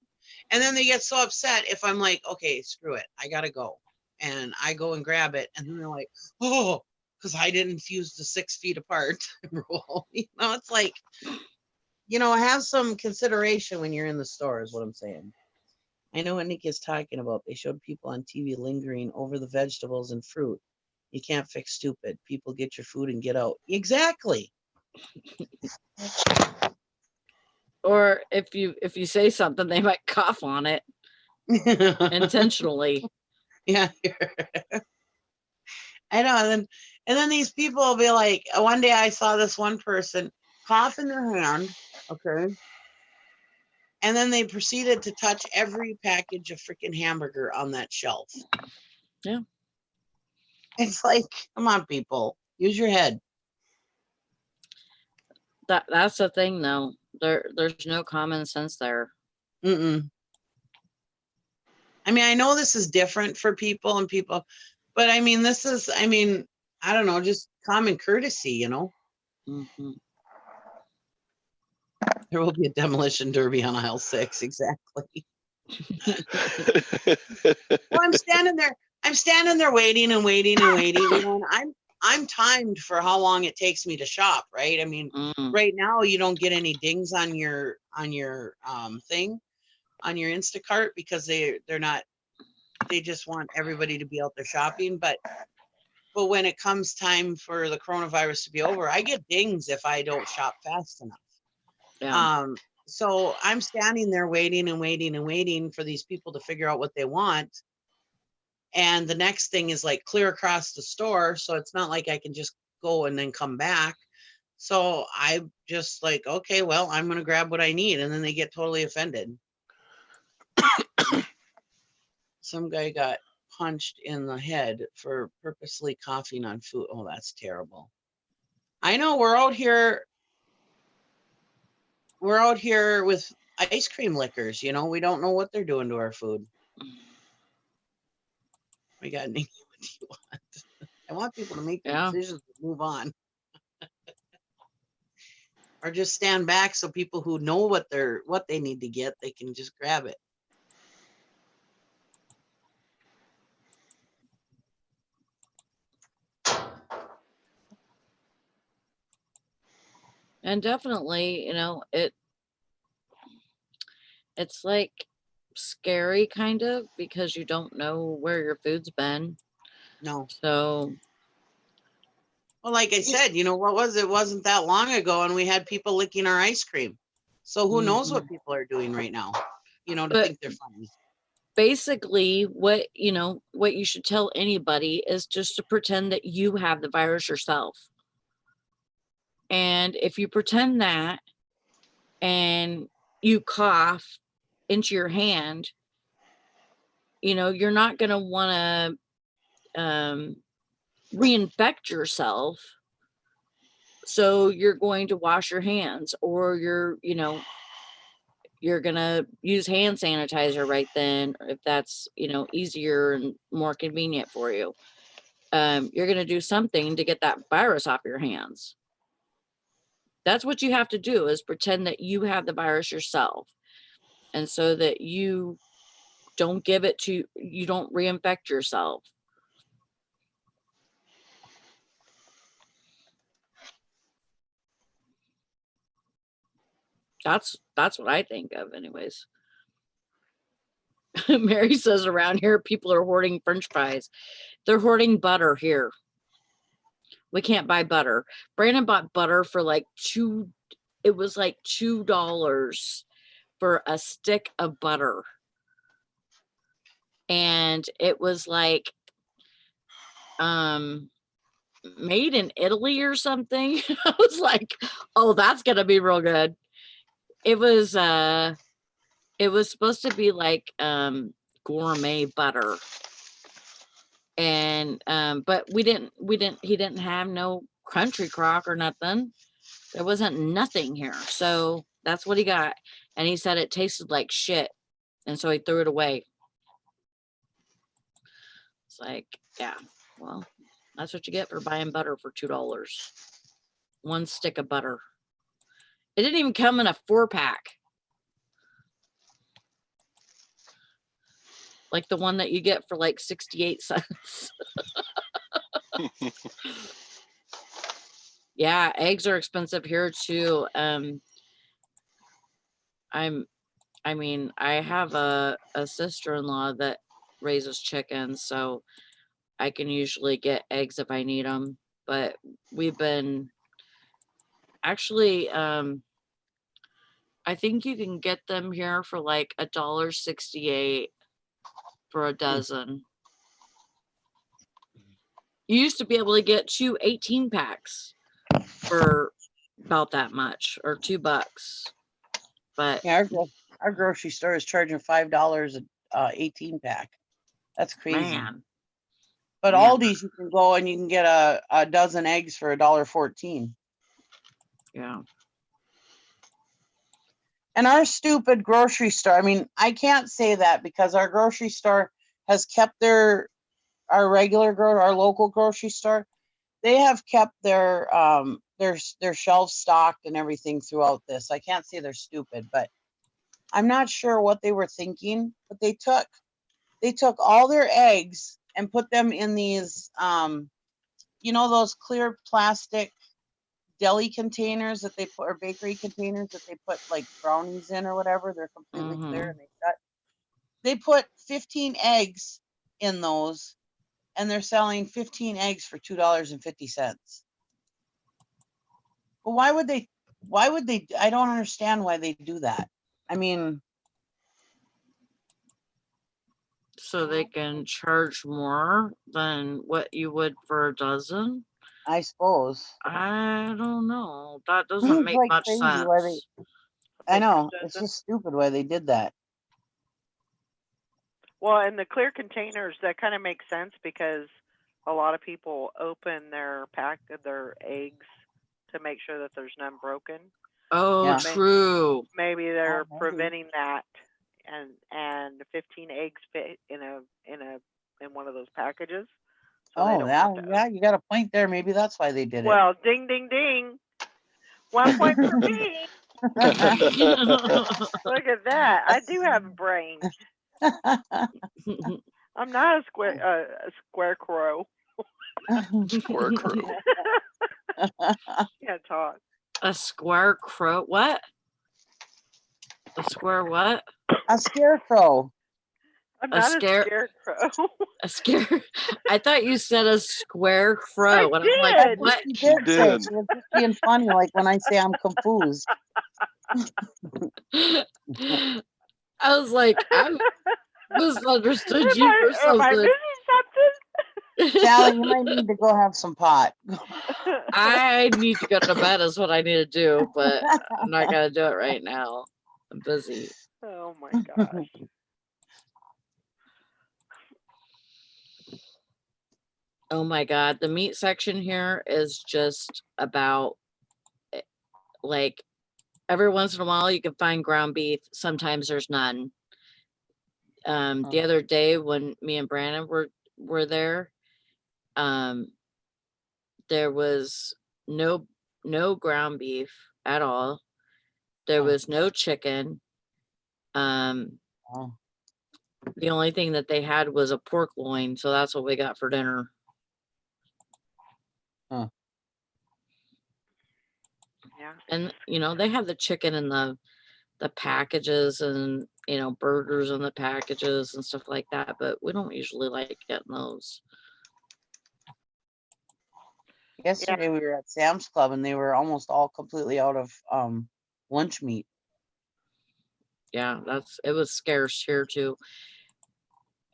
And then they get so upset if I'm like, okay, screw it, I gotta go, and I go and grab it, and then they're like, oh, because I didn't fuse the 6 feet apart rule. You know, it's like, you know, have some consideration when you're in the store is what I'm saying. I know what Nick is talking about. They showed people on TV lingering over the vegetables and fruit. You can't fix stupid. People get your food and get out. Exactly. Or if you say something, they might cough on it intentionally. Yeah. I know. And then these people will be like, one day I saw this one person cough in their hand. Okay. And then they proceeded to touch every package of freaking hamburger on that shelf. Yeah. It's like, come on, people, use your head. That's the thing though. There's no common sense there. Mm-mm. I mean, I know this is different for people, but I mean, I don't know, just common courtesy, you know. Mhm. There will be a demolition derby on aisle 6, exactly. Well, I'm standing there waiting and waiting and waiting, you know, and I'm timed for how long it takes me to shop, right? I mean, right now you don't get any dings on your thing, on your Instacart, because they just want everybody to be out there shopping. But when it comes time for the coronavirus to be over, I get dings if I don't shop fast enough. Yeah. So I'm standing there waiting and waiting and waiting for these people to figure out what they want. And the next thing is like clear across the store. So it's not like I can just go and then come back. So I just like, okay, well, I'm going to grab what I need. And then they get totally offended. Some guy got punched in the head for purposely coughing on food. Oh, that's terrible. I know we're out here with ice cream lickers, you know, we don't know what they're doing to our food. We got Nikki, what do you want? I want people to make Yeah. decisions and move on. Or just stand back so people who know what they need to get, they can just grab it. And definitely, it's like scary kind of because you don't know where your food's been. No. So, Well, like I said, what was it? Wasn't that long ago, and we had people licking our ice cream. So who knows what people are doing right now? To But- think they're funny. basically what you should tell anybody is just to pretend that you have the virus yourself. And if you pretend that and you cough into your hand, you're not going to want to reinfect yourself. So you're going to wash your hands, or you're going to use hand sanitizer right then, if that's, easier and more convenient for you. You're going to do something to get that virus off your hands. That's what you have to do, is pretend that you have the virus yourself. And so that you don't you don't reinfect yourself. That's what I think of anyways. Mary says around here, people are hoarding French fries. They're hoarding butter here. We can't buy butter. Brandon bought butter for like it was like $2 for a stick of butter. And it was like made in Italy or something. I was like, oh, that's gonna be real good. It was supposed to be like gourmet butter. And but he didn't have no Country Crock or nothing. There wasn't nothing here. So that's what he got. And he said it tasted like shit. And so he threw it away. It's like, yeah, well, that's what you get for buying butter for $2. One stick of butter. It didn't even come in a 4-pack. Like the one that you get for like 68 cents. Yeah, eggs are expensive here too. I have a sister-in-law that raises chickens, so I can usually get eggs if I need them. But we've been actually, I think you can get them here for like $1.68 for a dozen. You used to be able to get 2 18-packs for about that much, or $2. But Yeah, our grocery store is charging $5 a 18-pack. That's crazy. man, But man. Aldi's, you can go and you can get a dozen eggs for $1.14. Yeah. And our stupid grocery store, I mean, I can't say that because our grocery store has kept our local grocery store, they have kept their shelves stocked and everything throughout this. I can't say they're stupid, but I'm not sure what they were thinking. But they took all their eggs and put them in these those clear plastic deli containers that they put, or bakery containers that they put like brownies in or whatever. They're completely clear, and they put 15 eggs in those, and they're selling 15 eggs for $2.50. But why would they I don't understand why they do that. I mean, So they can charge more than what you would for a dozen? I suppose. I don't know. That doesn't Seems make like much crazy sense. why I know, it's dozen. just stupid why they did that. Well, in the clear containers, that kind of makes sense because a lot of people open their eggs to make sure that there's none broken. Oh, Yeah. true. Maybe they're maybe. preventing that, and 15 eggs fit in one of those packages. So they Oh, don't yeah, have to yeah, you got a point there. Maybe that's why they did it. Well, ding, ding, ding. 1 point for me. Look at that. I do have a brain. I'm not a square crow. Square crow. Can't talk. A square crow? What? A square what? A scarecrow. I'm A not scare- a scarecrow. A scare? I thought you said a square crow. I And I'm like, did. what? She She did say did. it. She was just being funny, like when I say I'm confused. I was like, I misunderstood Am you I, or am I something. missing Sally, you might need to go have some pot. something? I need to go to bed is what I need to do, but I'm not gonna do it right now. I'm busy. Oh my gosh. Oh my God. The meat section here is just about like every once in a while you can find ground beef. Sometimes there's none. The other day when me and Brandon were there, there was no ground beef at all. There Oh. was no chicken. Oh. The only thing that they had was a pork loin, so that's what we got for dinner. Yeah. And you know, they have the chicken in the packages and burgers in the packages and stuff like that, but we don't usually like getting those. Yesterday we were at Sam's Club and they were almost all completely out of lunch meat. Yeah, it was scarce here too.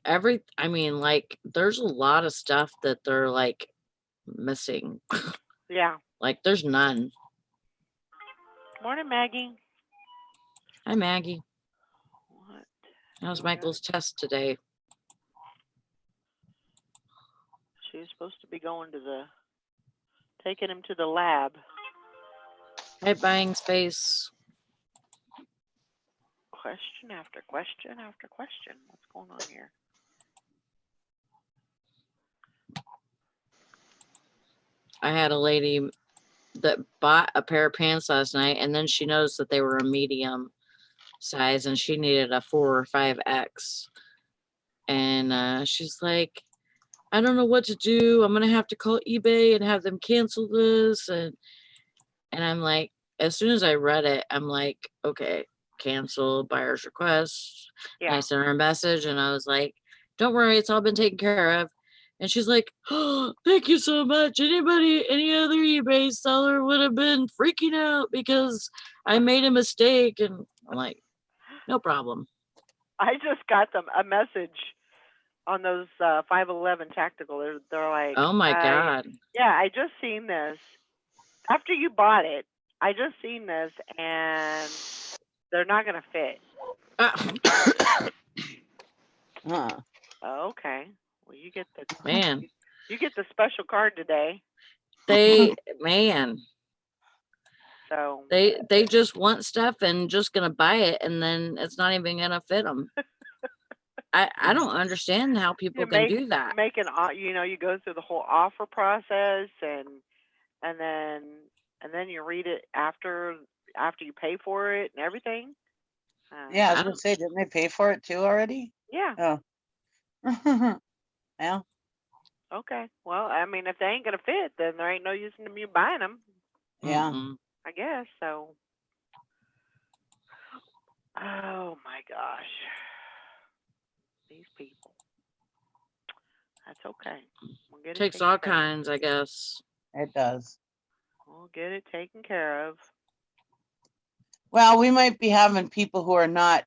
I mean, like, there's a lot of stuff that they're like missing. Yeah. Like, there's none. Morning, Maggie. Hi, Maggie. What? How's Michael's test today? She was supposed to be taking him to the lab. Hi, buying space. Question after question after question. What's going on here? I had a lady that bought a pair of pants last night, and then she noticed that they were a medium size and she needed a 4 or 5X. And she's like, I don't know what to do. I'm gonna have to call eBay and have them cancel this. And I'm like, as soon as I read it, I'm like, okay, cancel buyer's request. And I Yeah. sent her a message and I was like, don't worry, it's all been taken care of. And she's like, oh, thank you so much. Any other eBay seller would have been freaking out because I made a mistake. And I'm like, no problem. I just got them a message on those 511 tactical. They're like, Oh my God. Yeah, I just seen this. After you bought it, I just seen this and they're not gonna fit. Huh. Oh, okay. Well, you get the Man, you get the special card today. man, So they just want stuff and just gonna buy it and then it's not even gonna fit them. I don't understand how people can do that. you go through the whole offer process and then you read it after you pay for it and everything. Yeah, I was gonna say, didn't they pay for it too already? Yeah. Oh. Well, Okay. Well, I mean, if they ain't gonna fit, then there ain't no use in you buying them, yeah. Mm-mm. I guess. So. Oh my gosh. These people. That's okay. We'll get it Takes taken all care of. kinds, I guess. It does. We'll get it taken care of. Well, we might be having people who are not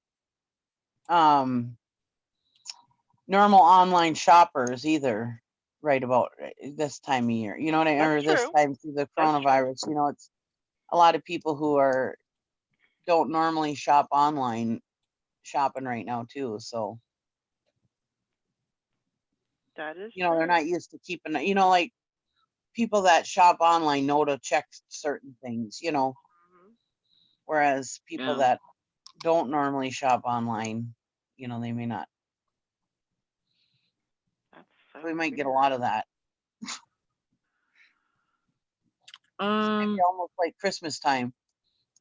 normal online shoppers either right about this time of year. You know what I mean? Or That's this true. time through the That's true. coronavirus. You know, it's a lot of people who don't normally shop online shopping right now too. So, That is you know, true. they're not used to keeping, like people that shop online know to check certain things, Mhm. whereas people Yeah. that don't normally shop online, they may not. That's so We might get a weird. lot of that. Maybe almost like Christmas time.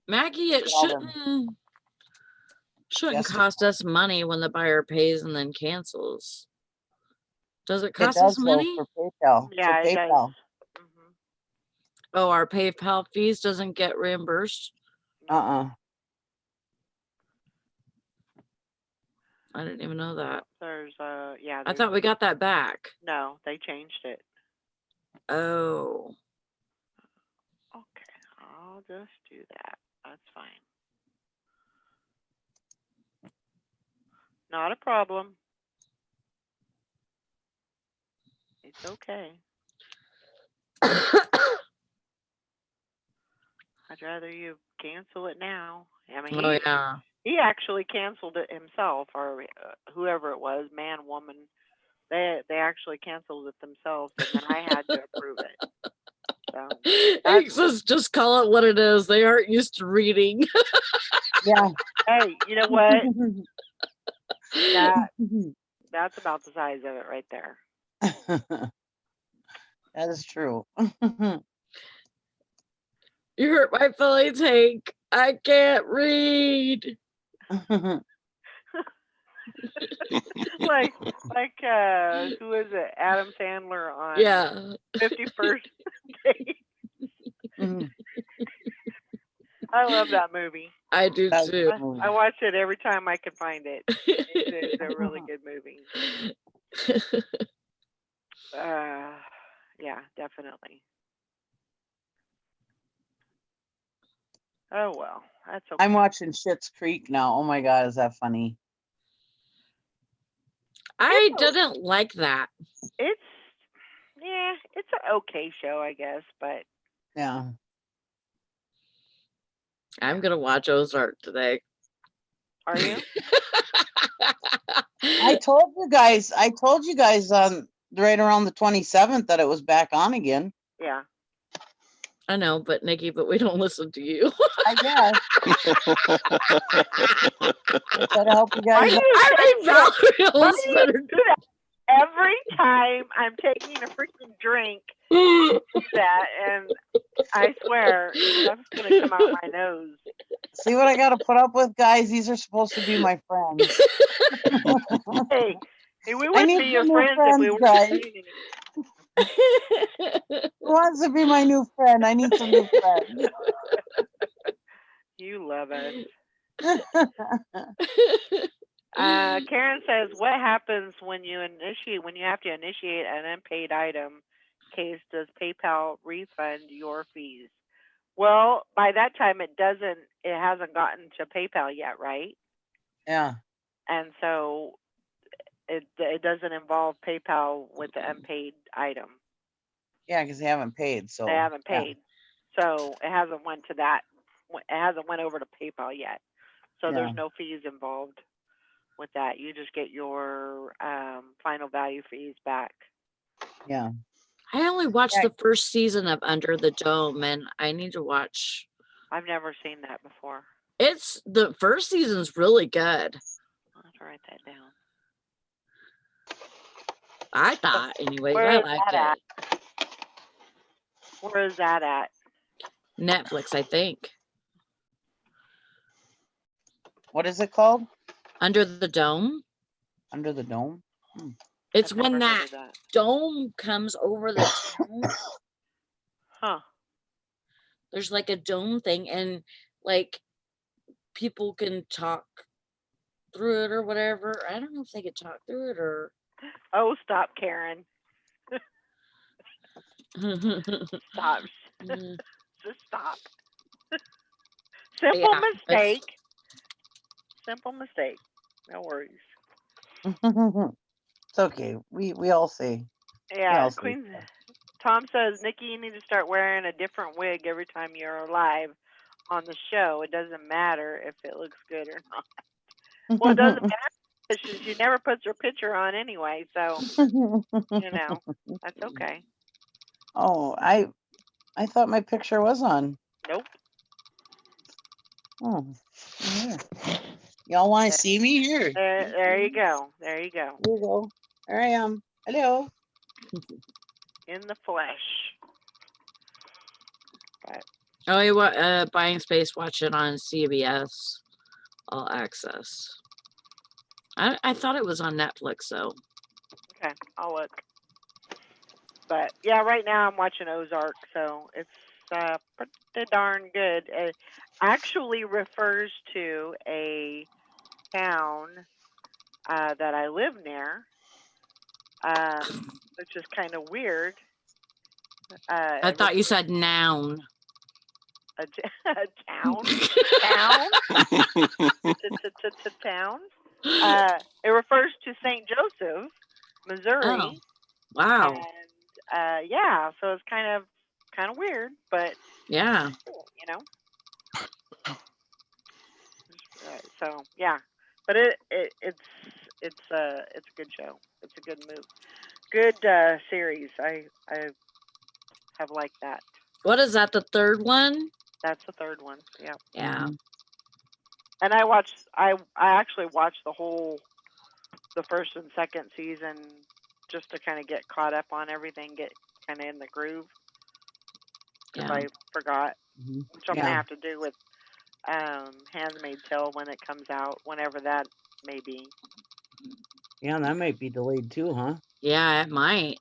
Maggie, it Well, shouldn't yes. cost us money when the buyer pays and then cancels. Does it It cost us does though money? for PayPal. Yeah, For it does. PayPal. Mhm. Oh, our PayPal fees doesn't get reimbursed? Uh-uh. I didn't even know that. There's yeah. I There's, thought we got that back. no, they changed it. Oh, Okay, I'll just do that. That's fine. Not a problem. It's okay. I'd rather you cancel it now. I mean, oh yeah. he actually canceled it himself, or whoever it was, man, woman. They actually canceled it themselves, and then I had to approve it. So Just call it what it is. They aren't used to reading. Yeah. hey, you know what? That's about the size of it right there. That is true. You hurt my feelings, Hank. I can't read. like who is it? Adam Sandler on Yeah. 51st Dates. I love that movie. I do That's too. I watch it every time I can find it. It's a really good movie. Yeah, definitely. Oh well, that's okay. I'm watching Schitt's Creek now. Oh my God, is that funny? I didn't like that. It's it's an okay show, I guess, but Yeah. I'm gonna watch Ozark today. are you? I told you guys right around the 27th that it was back on again. Yeah. I know, but Nikki, we don't listen to you. I guess. Try to help you Why guys. do out. you I mean, Valerie why almost do you better. do that? Every time I'm taking a freaking drink, you do that, and I swear stuff's gonna come out my nose. See what I got to put up with, guys? These are supposed to be my friends. Hey, we I wouldn't need be some your new friends if we friends, weren't guys. doing anything. Who wants to be my new friend? I need some new friends. You love us. Karen says, "What happens when you have to initiate an unpaid item case? Does PayPal refund your fees?" Well, by that time it hasn't gotten to PayPal yet, right? Yeah. And so it doesn't involve PayPal with the unpaid item. Yeah, because they haven't paid. So They haven't yeah. paid, so it hasn't went to that. It hasn't went over to PayPal yet. So Yeah. there's no fees involved with that. You just get your final value fees back. Yeah. I only watched Yeah. the first season of Under the Dome, and I need to watch. I've never seen that before. It's the first season's really good. I'll have to write that down. I thought, anyways. Where I is liked that it. Where is that at? Netflix, I think. What is it called? Under the Dome. Under the Dome? It's I've when never heard that of that. dome comes over the town. Huh. There's like a dome thing, and like people can talk through it or whatever. I don't know if they could talk through it or. Oh, stop, Karen. Stop. Just stop. Simple Yeah, mistake. Simple mistake. No worries. It's okay. We all say. Yeah, else Queen. Tom says, Nikki, you need to start wearing a different wig every time you're live on the show. It doesn't matter if it looks good or not. Well, it doesn't matter because she never puts her picture on anyway, so that's okay. Oh, I thought my picture was on. Nope. Oh, yeah. Y'all want to see me here? There you go. There you go. Here you go. There I am. Hello. In the flesh. But Oh, you Buying Space, watch it on CBS All Access. I thought it was on Netflix, though. okay, I'll look. But yeah, right now I'm watching Ozark, so it's pretty darn good. It actually refers to a town that I live near, which is kind of weird. I thought you said noun. A town, town, town. It refers to St. Joseph, Missouri. Oh, wow. And yeah, so it's kind of weird, but Yeah. cool, you know. So yeah, but it's a good show. It's a good move, good series. I have liked that. What is that? The third one? That's the third one. Yeah. Yeah. And I actually watched the first and second season just to kind of get caught up on everything, get kind of in the groove. Because Yeah. I forgot, Mhm. which I'm Yeah. gonna have to do with Handmaid's Tale when it comes out, whenever that may be. Yeah, that might be delayed too, huh? Yeah, it might.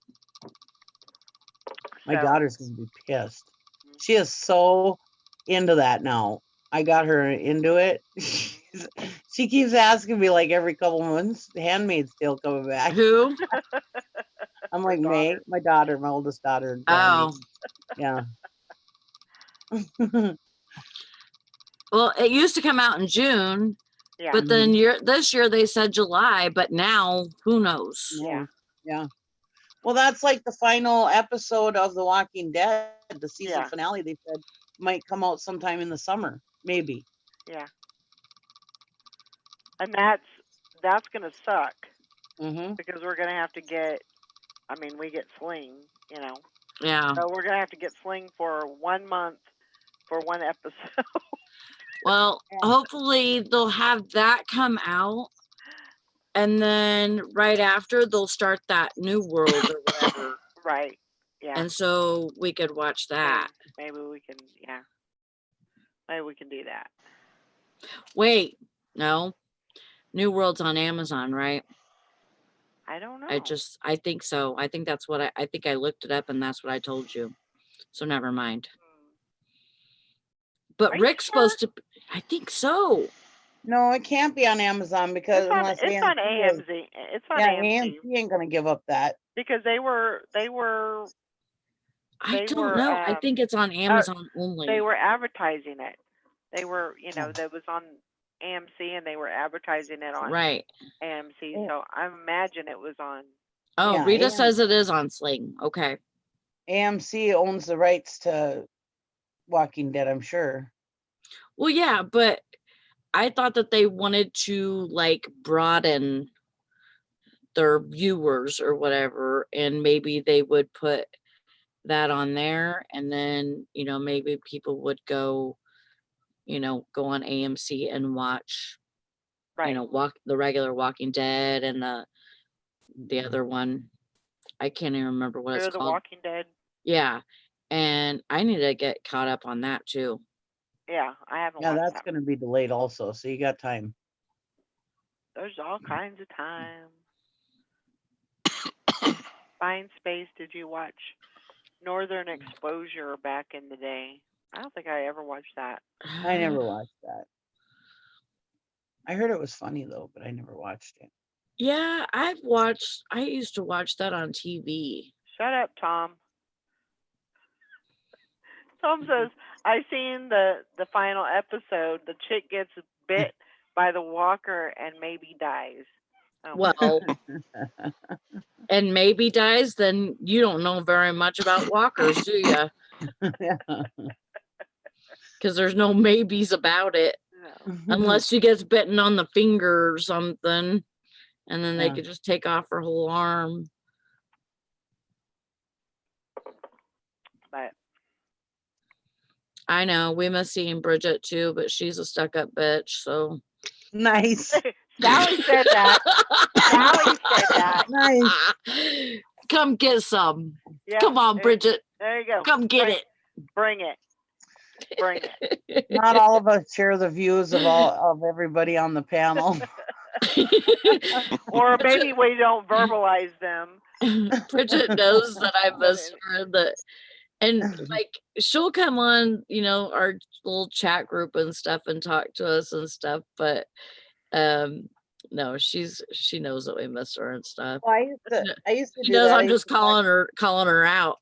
My So, daughter's gonna be pissed. She is so into that now. I got her into it. She keeps asking me like every couple months, Handmaid's Tale coming back. Who? I'm Her like, May, daughter. my daughter, my oldest daughter. Oh, Brandy. Yeah. well, it used to come out in June, Yeah. but then this year they said July, but now who knows? Yeah. Yeah. Well, that's like the final episode of The Walking Dead, the season Yeah. finale. They said might come out sometime in the summer, maybe. Yeah. And that's gonna suck Mm-hmm. because we're gonna have to get. I mean, we get Sling, you know. Yeah. So we're gonna have to get Sling for 1 month for one episode. Well, hopefully they'll have that come out, and then right after they'll start that New World or whatever, Right. Yeah. and so we could watch that. Maybe we can. Yeah. Maybe we can do that. Wait, no, New World's on Amazon, right? I don't know. I think so. I think that's what I think I looked it up and that's what I told you. So never mind. But Are you Rick's sure? supposed to, I think so. No, it can't be on Amazon because It's on unless AMC. is- It's on yeah, AMC AMC ain't gonna give up that. because they were I They don't were, know. I think it's on Amazon only. they were advertising it. They were, that was on AMC and they were advertising it on Right. AMC. Yeah. So I imagine it was on. Oh, Yeah, Rita AM says it is on Sling. Okay. AMC owns the rights to Walking Dead, I'm sure. Well, yeah, but I thought that they wanted to like broaden their viewers or whatever, and maybe they would put that on there, and then maybe people would go go on AMC and watch Right. walk the regular Walking Dead and the other one. I can't even remember what Fear it's of the called. Walking Dead. Yeah, and I need to get caught up on that too. Yeah, I haven't Yeah, watched that's that. gonna be delayed also, so you got time. There's all kinds of time. Fine Space. Did you watch Northern Exposure back in the day? I don't think I ever watched that. I never watched that. I heard it was funny though, but I never watched it. Yeah, I used to watch that on TV. Shut up, Tom. Tom says, I seen the final episode. The chick gets bit by the walker and maybe dies. Oh. Well, and maybe dies, then you don't know very much about walkers, do you? Because there's no maybes about it. No. Unless she gets bitten on the finger or something, and then they Yeah. could just take off her whole arm. But I know, we miss seeing Bridget too, but she's a stuck-up bitch, so. Nice. Sally said that. Sally said that. Nice. Come get some. Yeah, Come on, Bridget. There you go. Come get it. Bring it. Bring it. Not all of us share the views of everybody on the panel. Or maybe we don't verbalize them. Bridget knows that I miss her, that And like she'll come on, our little chat group and stuff and talk to us and stuff, but no, she knows that we miss her and stuff. Well, I used to She do knows that. I'm just calling her out.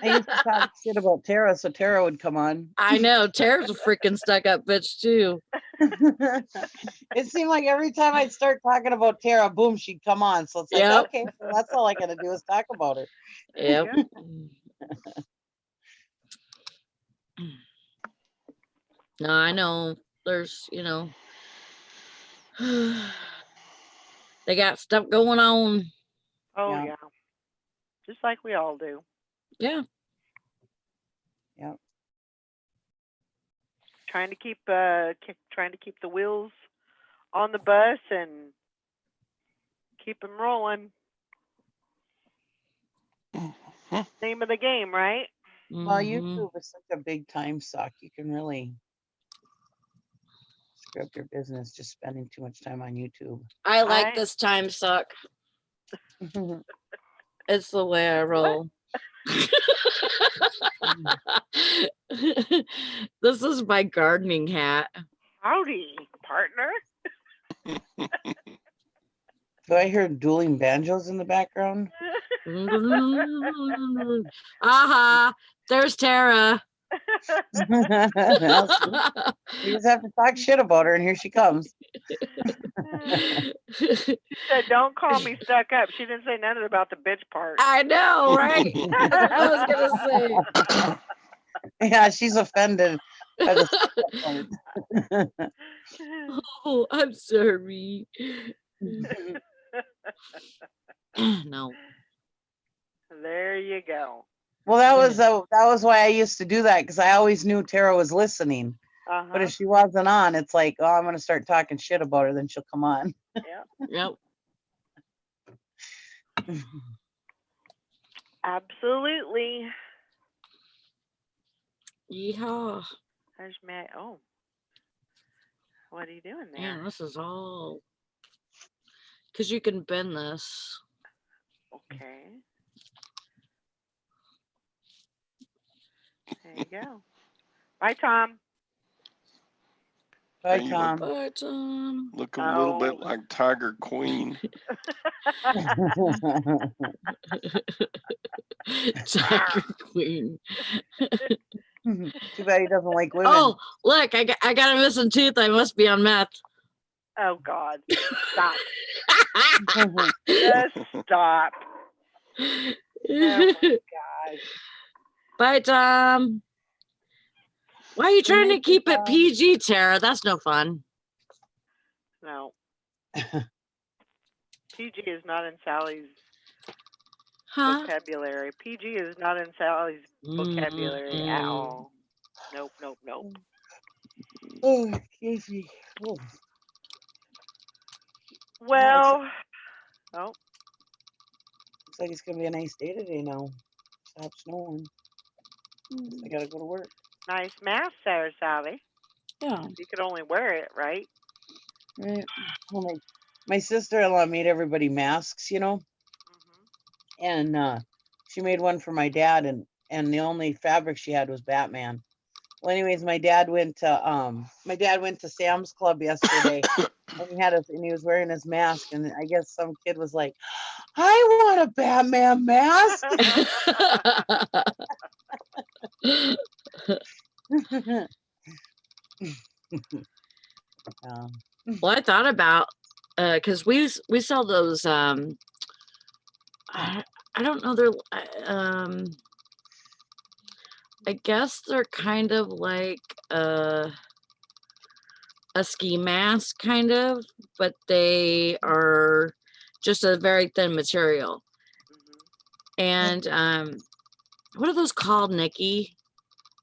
I used to talk shit about Tara, so Tara would come on. I know Tara's a freaking stuck up bitch too. It seemed like every time I'd start talking about Tara, boom, she'd come on. So it's like, Yep. okay, so that's all I gotta do is talk about her. Yep. No, I know there's, they got stuff going on. Oh Yeah. yeah. Just like we all do. Yeah. Yep. Trying to keep the wheels on the bus and keep them rolling. Name of the game, right? Well, Mhm. YouTube is such a big time suck. You can really screw up your business just spending too much time on YouTube. I like I- this time suck. It's the way I roll. This is my gardening hat. Howdy, partner. Do I hear dueling banjos in the background? Aha, there's Tara. Well, see, you just have to talk shit about her, and here she comes. She said, "Don't call me stuck up." She didn't say nothing about the bitch part. I know, right? That's what I was gonna say. Yeah, she's offended by the stuck up part. Oh, I'm sorry. No. There you go. Well, that was why I used to do that, because I always knew Tara was listening. Uh-huh. But if she wasn't on, it's like, oh, I'm gonna start talking shit about her, then she'll come on. Yeah, Yep. absolutely. Yeehaw. There's Matt. Oh, what are you doing there? Man, this is all because you can bend this. Okay. There you go. Bye, Tom. Bye, Hey, you Tom. Bye, Tom. Look a little bit Oh. like Tiger Queen. Tiger Queen. Too bad he doesn't like women. Oh, look, I got a missing tooth. I must be on meth. Oh God! Stop. Just stop. Oh my God. Bye, Tom. Why are you trying to night, keep it Tom. PG, Tara? That's no fun. No. PG is not in Sally's Huh? vocabulary. PG is not in Sally's vocabulary at all. Nope, nope, nope. Oh, excuse me. Oh, Well, oh, looks like it's gonna be a nice day today now. Stop snowing. I gotta go to work. nice mask there, Sally. Yeah. You could only wear it, right? Right. Well, my sister-in-law made everybody masks, Mm-hmm. and she made one for my dad, and the only fabric she had was Batman. Well, anyways, my dad went to Sam's Club yesterday, and he was wearing his mask, and I guess some kid was like, "I want a Batman mask." Well, I thought about because we sell those. I don't know. They're I guess they're kind of like a ski mask, kind of, but they are just a very thin material. Mm-hmm. And what are those called, Nikki?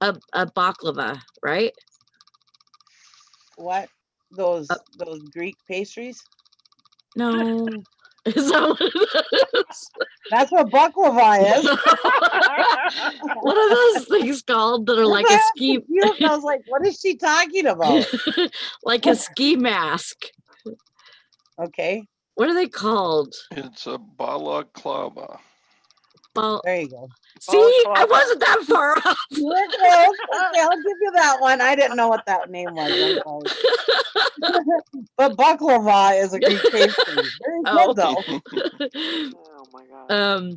A baklava, right? What? Those Greek pastries? No. Is that what it is? That's what baklava is. What are those things called that are like a ski? I was like, what is she talking about? Like a ski mask. Okay, What are they called? It's a balaclava. Well, there you go. See, I Balaclava. wasn't that far off. You were close. Okay, I'll give you that one. I didn't know what that name was. I'm sorry. But baklava is a Greek pastry. Very Oh. good though. Oh my god.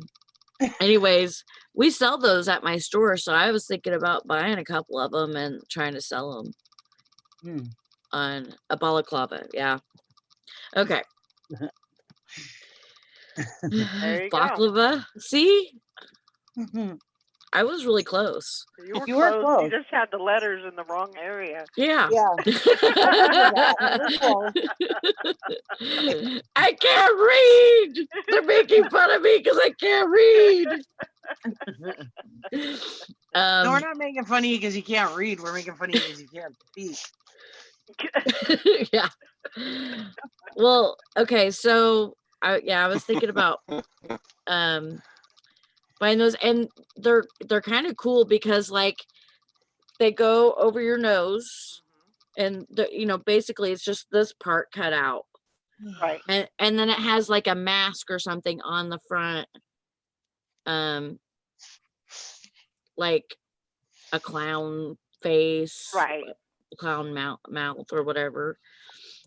Anyways, we sell those at my store, so I was thinking about buying a couple of them and trying to sell them Hmm. on a balaclava. Yeah. Okay. There you go. Baklava. See, I was really close. You were You were close. close. You just had the letters in the wrong area. Yeah. Yeah. I can't read. They're making fun of me because I can't read. No, we're not making fun of you because you can't read. We're making fun of you because you can't speak. Yeah. Well, okay, so I was thinking about buying those, and they're kind of cool because like they go over your nose, and basically it's just this part cut out, Right. and then it has like a mask or something on the front, like a clown face, Right. clown mouth or whatever.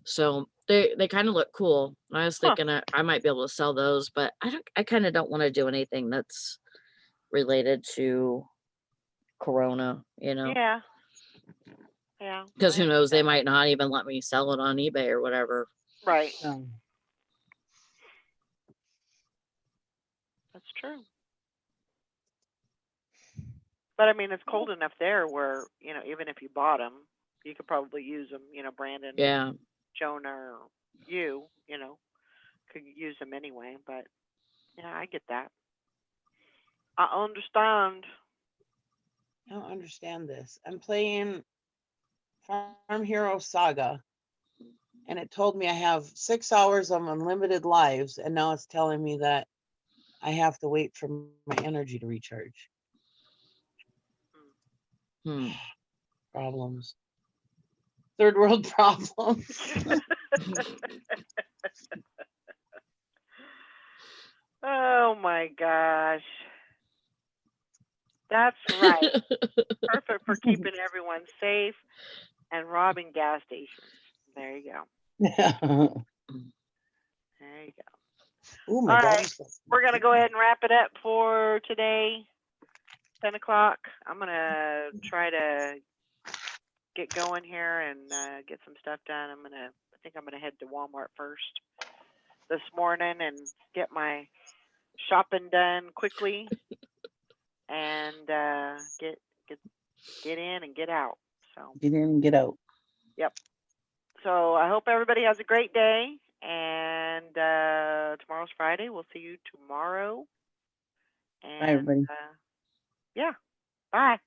So they kind of look cool. I was Huh. thinking I might be able to sell those, but I kind of don't want to do anything that's related to Corona, Yeah. Yeah. because I who knows, they understand. might not even let me sell it on eBay or whatever. Right. Um, That's true. But I mean, it's cold enough there where, even if you bought them, you could probably use them. Brandon, Yeah. Jonah, or you, could use them anyway. But yeah, I get that. I understand. I don't understand this. I'm playing Farm Hero Saga, and it told me I have 6 hours of unlimited lives, and now it's telling me that I have to wait for my energy to recharge. Problems. Third world problems. Oh my gosh. That's right. Perfect for keeping everyone safe and robbing gas stations. There you go. There you go. Oh, my All God. right. We're going to go ahead and wrap it up for today. 10 o'clock. I'm going to try to get going here and get some stuff done. I think I'm going to head to Walmart first this morning and get my shopping done quickly and get in and get out. So Get in and get out. Yep. So I hope everybody has a great day. And tomorrow's Friday. We'll see you tomorrow. And, Bye, everybody. yeah. Bye.